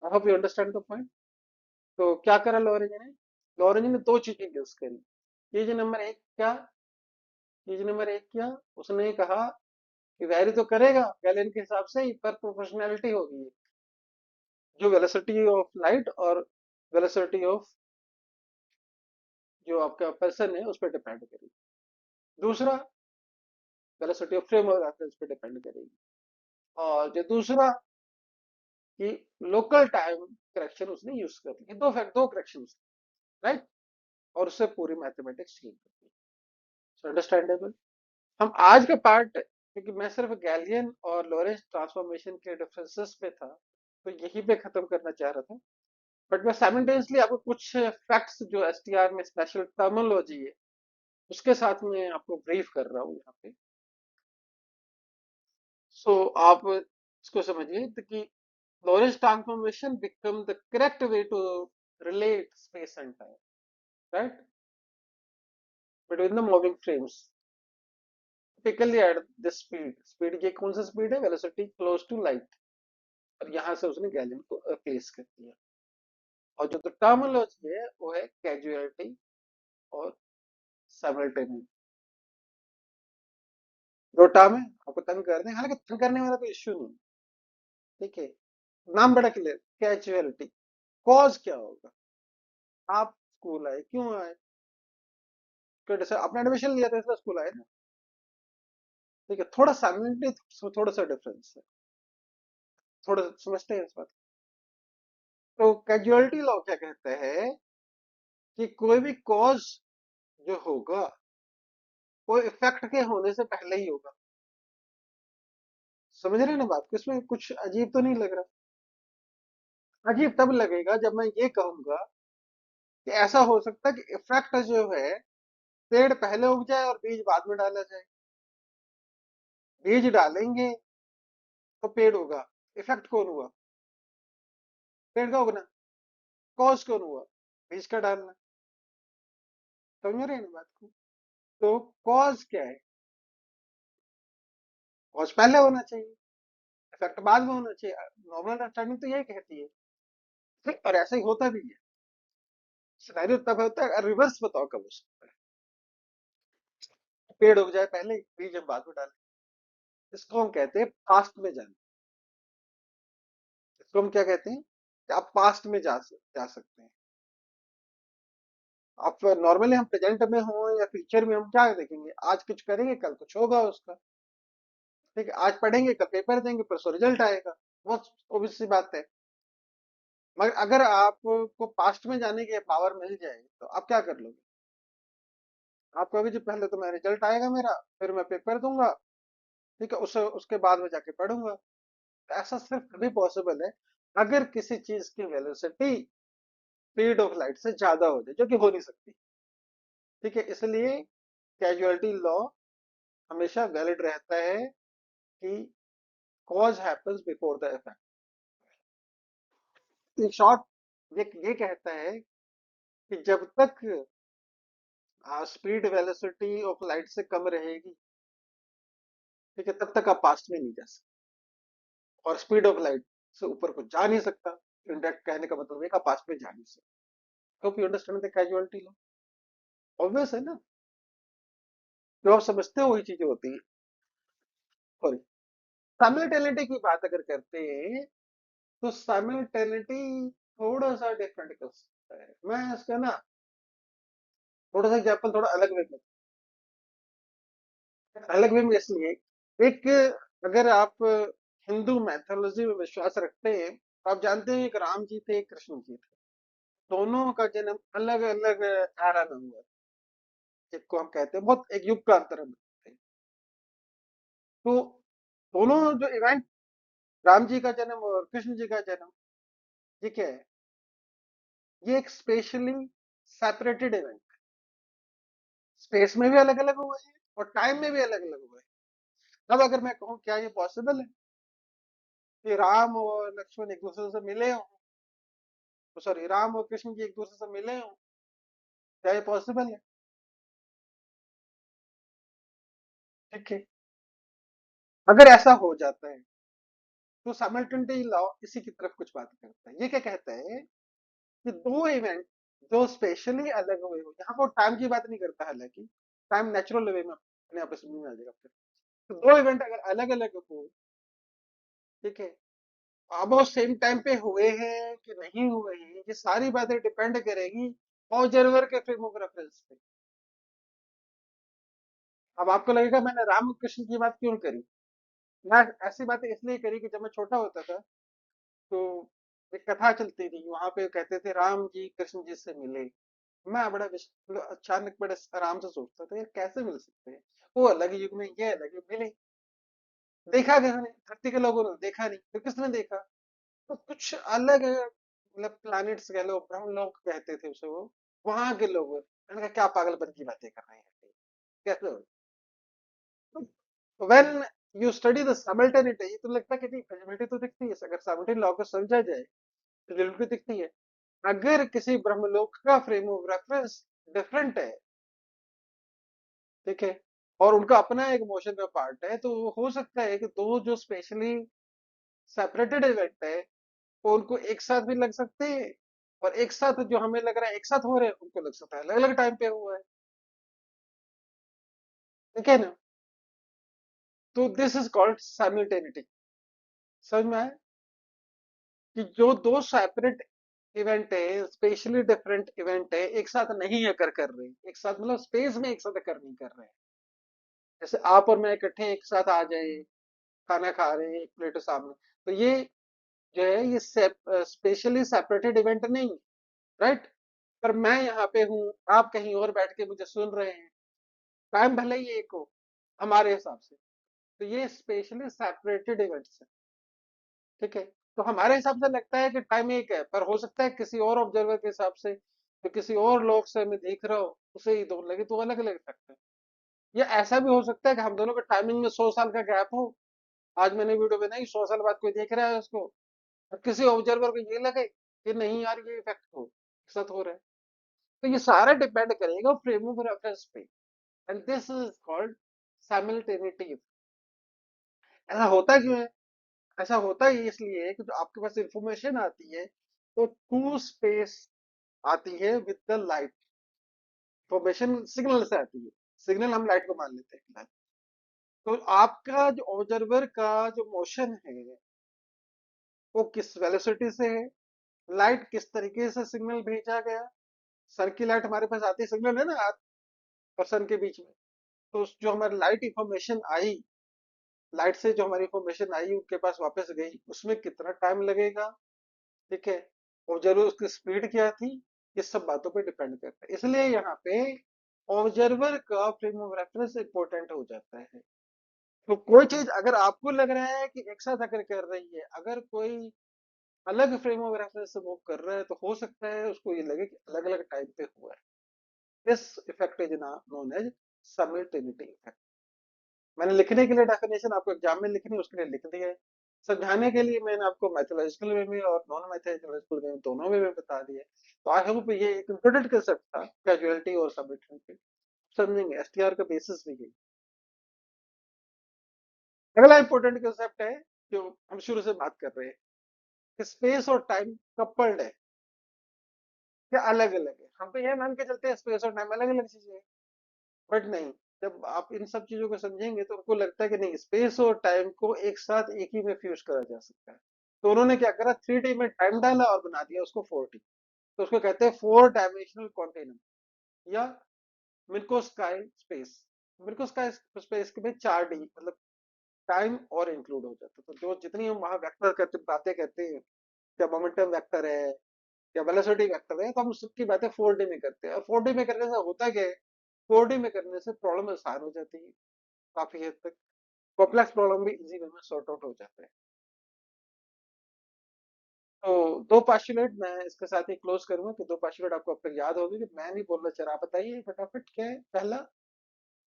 I hope you understand the point. तो क्या करा लॉरेंज ने, लॉरेंज ने दो चीजें यूज करी। चीज नंबर एक क्या, चीज नंबर एक क्या, उसने कहा कि वैरी तो करेगा गैलेन के हिसाब से ही, पर प्रोपोर्शनैलिटी होगी, जो वेलोसिटी ऑफ लाइट और वेलोसिटी ऑफ जो आपका पर्सन है उस पर डिपेंड करेगी। दूसरा, velocity of frame of reference पे डिपेंड करेगी। और जो दूसरा कि लोकल टाइम करेक्शन उसने यूज कर ली, दो करेक्शन, राइट। और उससे पूरी मैथमेटिक्स चेंज कर दी। सो अंडरस्टैंडेबल। हम आज का पार्ट, क्योंकि मैं सिर्फ गैलियन और लॉरेंस ट्रांसफॉर्मेशन के डिफरेंसेस पे था, तो यहीं पे खत्म करना चाह रहा था। बट मैं साइमल्टेनियसली आपको कुछ फैक्ट्स जो एसटीआर में स्पेशल टर्मिनोलॉजी है उसके साथ में आपको ब्रीफ कर रहा हूँ यहाँ पे। सो आप इसको समझिए तो कि Lorentz transformation become the correct way to relate space and time, right? Between the moving frames. Typically at this speed, speed की कौन सा speed है? Velocity close to light. और यहाँ से उसने गैलियन को रिप्लेस कर दिया। और जो तो टर्मिनोलॉजी है वो है कैजुअलिटी और साइमल्टेनियस। दो टर्म है, आपको तंग कर दें, हालांकि तंग करने वाला कोई इश्यू नहीं, ठीक है। नाम बड़ा क्लियर, कैजुअलिटी। कॉज क्या होगा? आप स्कूल आए, क्यों आए? क्योंकि आपने एडमिशन लिया था इसलिए स्कूल आए ना, ठीक है। थोड़ा साइमल्टेनियस, थोड़ा सा डिफरेंस है, थोड़ा समझते हैं इस बात। तो कैजुअलिटी लॉ क्या कहते हैं कि कोई भी कॉज जो होगा वो इफेक्ट के होने से पहले ही होगा। समझ रहे हैं ना बात को? इसमें कुछ अजीब तो नहीं लग रहा? अजीब तब लगेगा जब मैं ये कहूंगा कि ऐसा हो सकता है कि इफेक्ट जो है पेड़ पहले उग जाए और बीज बाद में डाला जाए। बीज डालेंगे तो पेड़ होगा, इफेक्ट कौन हुआ? पेड़ का उगना। कॉज कौन हुआ? बीज का डालना। समझ रहे हैं ना बात को? तो कॉज क्या है? कॉज पहले होना चाहिए, इफेक्ट बाद में होना चाहिए। नॉर्मल अंडरस्टैंडिंग तो यही कहती है, ठीक। और ऐसा ही होता भी है। सिनेरियो तब होता है, रिवर्स बताओ कब हो सकता है? पेड़ उग जाए पहले, बीज हम बाद में डालें। इसको हम कहते हैं पास्ट में जाना। इसको हम क्या कहते हैं कि आप पास्ट में जा सकते हैं। आप नॉर्मली हम प्रेजेंट में हो या फ्यूचर में, हम क्या देखेंगे? आज कुछ करेंगे, कल कुछ होगा उसका, ठीक है। आज पढ़ेंगे, कल पेपर देंगे, परसों रिजल्ट आएगा। बहुत ऑब्वियस सी बात है। मगर अगर आपको पास्ट में जाने की पावर मिल जाए तो आप क्या कर लोगे? आप कहोगे जी पहले तो मैं रिजल्ट आएगा मेरा, फिर मैं पेपर दूंगा, ठीक है, उसके बाद में जाके पढ़ूंगा। तो ऐसा सिर्फ तभी पॉसिबल है अगर किसी चीज की वेलोसिटी स्पीड ऑफ लाइट से ज्यादा हो जाए, जो कि हो नहीं सकती, ठीक है। इसलिए कैजुअलिटी लॉ हमेशा वैलिड रहता है कि cause happens before the effect. In short ये कहता है कि जब तक स्पीड वेलोसिटी ऑफ लाइट से कम रहेगी, ठीक है, तब तक आप पास्ट में नहीं जा सकते। और स्पीड ऑफ लाइट से ऊपर कुछ जा नहीं सकता। इनडायरेक्ट कहने का मतलब है कि आप पास्ट में जा नहीं सकते। Hope you understand the casualty law. Obvious है ना? जो आप समझते हो वही चीजें होती है। सॉरी, साइमल्टेनिटी की बात अगर करते हैं तो साइमल्टेनिटी थोड़ा सा डिफरेंट कर सकता है। मैं इसका ना थोड़ा सा एग्जाम्पल थोड़ा अलग वे में इसलिए, एक, अगर आप हिंदू मैथोलॉजी में विश्वास रखते हैं तो आप जानते हैं एक राम जी थे, एक कृष्ण जी थे। दोनों का जन्म अलग अलग एरा में हुआ। एक को हम कहते हैं बहुत एक युग का अंतर हम रखते हैं। तो दोनों जो इवेंट, राम जी का जन्म और कृष्ण जी का जन्म, ये क्या है? ये एक स्पेशली सेपरेटेड इवेंट, स्पेस में भी अलग अलग हुए हैं और टाइम में भी अलग अलग हुए हैं। अब अगर मैं कहूँ क्या ये पॉसिबल है कि राम और लक्ष्मण एक दूसरे से मिले हों, तो सॉरी, राम और कृष्ण जी एक दूसरे से मिले हों, क्या ये पॉसिबल है? ठीक है। अगर ऐसा हो जाता है तो साइमल्टेनिटी लॉ इसी की तरफ कुछ बात करता है। ये क्या कहता है कि दो इवेंट जो स्पेशली अलग हुए हो, यहाँ पर टाइम की बात नहीं करता, हालांकि टाइम नेचुरल वे में अपने आप समझ में आ जाएगा फिर। तो दो इवेंट अगर अलग अलग हो, ठीक है, अब वो सेम टाइम पे हुए हैं कि नहीं हुए हैं, ये सारी बातें डिपेंड करेगी ऑब्जर्वर के फ्रेम ऑफ रेफरेंस पे। अब आपको लगेगा मैंने राम कृष्ण की बात क्यों करी। मैं ऐसी बातें इसलिए करी कि जब मैं छोटा होता था तो एक कथा चलती थी, वहां पे कहते थे राम जी कृष्ण जी से मिले। मैं बड़ा मतलब अचानक बड़े आराम से सोचता था, ये कैसे मिल सकते हैं, वो अलग युग में ये अलग युग मिले। देखा गया ने धरती के लोगों ने देखा नहीं, तो किसने देखा। तो कुछ अलग मतलब प्लैनेट्स कह लो, ब्रह्म लोक कहते थे उसे वो, वहां के लोग। मैंने कहा क्या पागलपन की बातें कर रहे हैं, कैसे हो। व्हेन यू स्टडी द साइमल्टेनिटी तो लगता है कि नहीं फिजिबिलिटी तो दिखती है, अगर साइमल्टेनियस लॉ को समझा जाए तो रिलेटिविटी दिखती है। अगर किसी ब्रह्मलोक का फ्रेम ऑफ रेफरेंस डिफरेंट है, ठीक है, और उनका अपना एक मोशन का पार्ट है, तो हो सकता है कि दो जो स्पेशली सेपरेटेड इवेंट है वो उनको एक साथ भी लग सकते हैं, और एक साथ जो हमें लग रहा है एक साथ हो रहे हैं उनको लग सकता है अलग अलग टाइम पे हुआ है। ठीक है ना। तो दिस इज कॉल्ड साइमल्टेनिटी। समझ में आया कि जो दो सेपरेट इवेंट है, स्पेशली डिफरेंट इवेंट है, एक साथ नहीं अकर कर रहे, एक साथ मतलब स्पेस में एक साथ अकर नहीं कर रहे हैं। जैसे आप और मैं इकट्ठे एक साथ आ जाए, खाना खा रहे हैं एक प्लेट सामने, तो ये जो है ये स्पेशली सेपरेटेड इवेंट नहीं, राइट। पर मैं यहाँ पे हूँ, आप कहीं और बैठ के मुझे सुन रहे हैं, टाइम भले ही एक हो हमारे हिसाब से, तो ये स्पेशली सेपरेटेड इवेंट्स है। ठीक है। तो हमारे हिसाब से लगता है कि टाइम एक है, पर हो सकता है किसी और ऑब्जर्वर के हिसाब से, जो किसी और लोग से हमें देख रहा हो उसे ही दो लगे, तो अलग अलग इफेक्ट है। या ऐसा भी हो सकता है कि हम दोनों का टाइमिंग में 100 साल का गैप हो। आज मैंने वीडियो बनाई, 100 साल बाद कोई देख रहा है उसको, और किसी ऑब्जर्वर को ये लगे कि नहीं यार ये इफेक्ट हो एक साथ हो रहा है। तो ये सारा डिपेंड करेगा फ्रेम ऑफ रेफरेंस पे, एंड दिस इज कॉल्ड साइमल्टेनिटी। ऐसा होता क्यों है। ऐसा होता ही इसलिए है कि जो आपके पास इंफॉर्मेशन आती है तो टू स्पेस आती है with the light. Information signal से आती है, सिग्नल हम लाइट को मान लेते हैं फिलहाल। तो आपका जो ऑब्जर्वर का जो मोशन है वो किस वेलोसिटी से है, लाइट किस तरीके से सिग्नल भेजा गया। सन की लाइट हमारे पास आती है, सिग्नल है ना अर्थ और सन के बीच में। तो जो हमारी लाइट इंफॉर्मेशन आई, लाइट से जो हमारी इंफॉर्मेशन आई उनके पास वापस गई, उसमें कितना टाइम लगेगा। ठीक है। ऑब्जर्वर उसकी स्पीड क्या थी, ये सब बातों पे डिपेंड करता है। इसलिए यहाँ पे ऑब्जर्वर का फ्रेम ऑफ रेफरेंस इंपॉर्टेंट हो जाता है। तो कोई चीज अगर आपको लग रहा है कि एक साथ अगर कर रही है, अगर कोई अलग फ्रेम ऑफ रेफरेंस से मूव कर रहा है, तो हो सकता है उसको ये लगे कि अलग अलग टाइम पे हुआ है। This effect is known as simultaneity effect. मैंने लिखने के लिए डेफिनेशन आपको एग्जाम में लिखनी है उसके लिए लिख दिया है। समझाने के लिए मैंने आपको मैथोलॉजिकल वे में और नॉन मैथोलॉजिकल वे में दोनों वे में बता दिया है। तो आई होप ये एक इम्पोर्टेंट कंसेप्ट था कैजुअलिटी और सबमिशन। समझेंगे एसटीआर का बेसिस भी है। अगला इंपॉर्टेंट कंसेप्ट है जो हम शुरू से बात कर रहे हैं कि स्पेस और टाइम कपल्ड है या अलग अलग है। हम तो ये मान के चलते हैं स्पेस और टाइम अलग अलग चीजें हैं, बट नहीं। जब आप इन सब चीजों को समझेंगे तो उनको लगता है कि नहीं, स्पेस और टाइम को एक साथ एक ही में फ्यूज करा जा सकता है। तो उन्होंने क्या करा, 3D में टाइम डाला और बना दिया उसको 4D। तो उसको कहते हैं 4 डायमेंशनल कॉन्टिन्यूम या मिन्कोस्काई स्पेस। मिन्कोस्काई स्पेस में 4D मतलब टाइम और इंक्लूड हो जाता है। तो जो जितनी हम वहां वेक्टर करते बातें कहते हैं, क्या मोमेंटम वेक्टर है या वेलोसिटी वेक्टर है, तो हम सबकी बातें 4D में करते हैं। और 4D में करने से होता क्या है, 4D में करने से प्रॉब्लम आसान हो जाती है काफी हद तक, कॉम्प्लेक्स प्रॉब्लम भी इजी वे में सॉर्ट आउट हो जाता है। तो दो पास्टुलेट मैं इसके साथ ही क्लोज करूंगा कि दो पास्टुलेट आपको अब तक याद होगी कि मैं नहीं बोलना चाह रहा, आप बताइए फटाफट क्या है। पहला,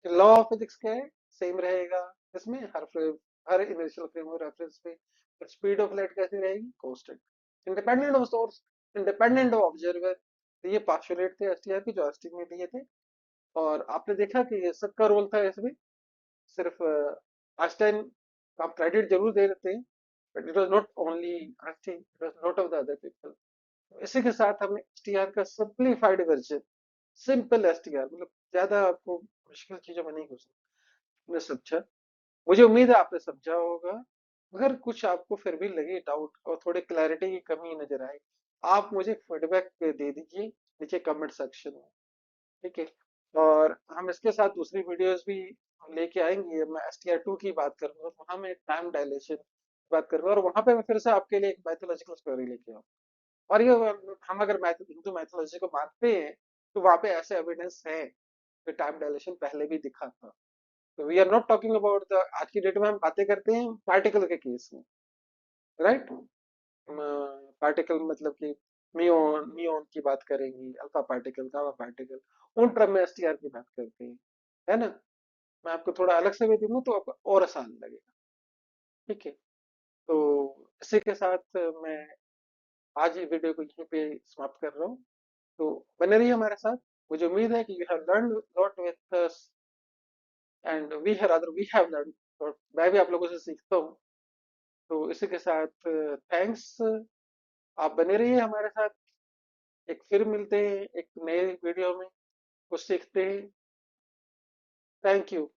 लॉ ऑफ फिजिक्स क्या है, सेम रहेगा इसमें her initial frame of reference पे। स्पीड ऑफ लाइट कैसी रहेगी, constant, independent of source, independent of observer. तो ये पास्टुलेट थे एसटीआर की जो एसटी में दिए थे। और आपने देखा कि ये सबका रोल था इसमें। सिर्फ आइंस्टाइन का आप क्रेडिट जरूर दे देते हैं, but it was not only Einstein, it was not of the other people. इसी के साथ हमने एसटीआर का सिंपलीफाइड वर्जन, सिंपल एसटीआर मतलब ज्यादा आपको मुश्किल चीजों में नहीं हो सकता, ने समझा। मुझे उम्मीद है आपने समझा होगा। अगर कुछ आपको फिर भी लगे डाउट और थोड़ी क्लैरिटी की कमी नजर आए, आप मुझे फीडबैक दे दीजिए। नीचे कमेंट सेक्शन में। ठीक है। और हम इसके साथ दूसरी वीडियोस भी लेके आएंगे। मैं STR2 की बात करूंगा, वहां मैं टाइम डायलेशन की बात करूंगा, और वहां पे मैं फिर से आपके लिए एक मैथोलॉजिकल स्टोरी लेके आऊँ। और ये हम अगर हिंदू मैथोलॉजी को मानते हैं तो वहां पे ऐसे एविडेंस है कि टाइम डायलेशन पहले भी दिखा था। तो we are not talking about the, आज की डेट में हम बातें करते हैं पार्टिकल के केस में, राइट। पार्टिकल मतलब कि नियोन की बात करेंगी, अल्फा पार्टिकल, गामा पार्टिकल, उन टर्म में STR की बात करते हैं, है ना। मैं आपको थोड़ा अलग से भी दूंगा तो आपको और आसान लगेगा। ठीक है। तो इसी के साथ मैं आज ये वीडियो को यहीं पे समाप्त कर रहा हूँ। तो बने रहिए हमारे साथ। मुझे उम्मीद है कि you have learn lot with us, and we have learn, और मैं भी आप लोगों से सीखता हूँ। तो इसी के साथ थैंक्स। आप बने रहिए हमारे साथ। एक फिर मिलते हैं एक नए वीडियो में, कुछ सीखते हैं। Thank you.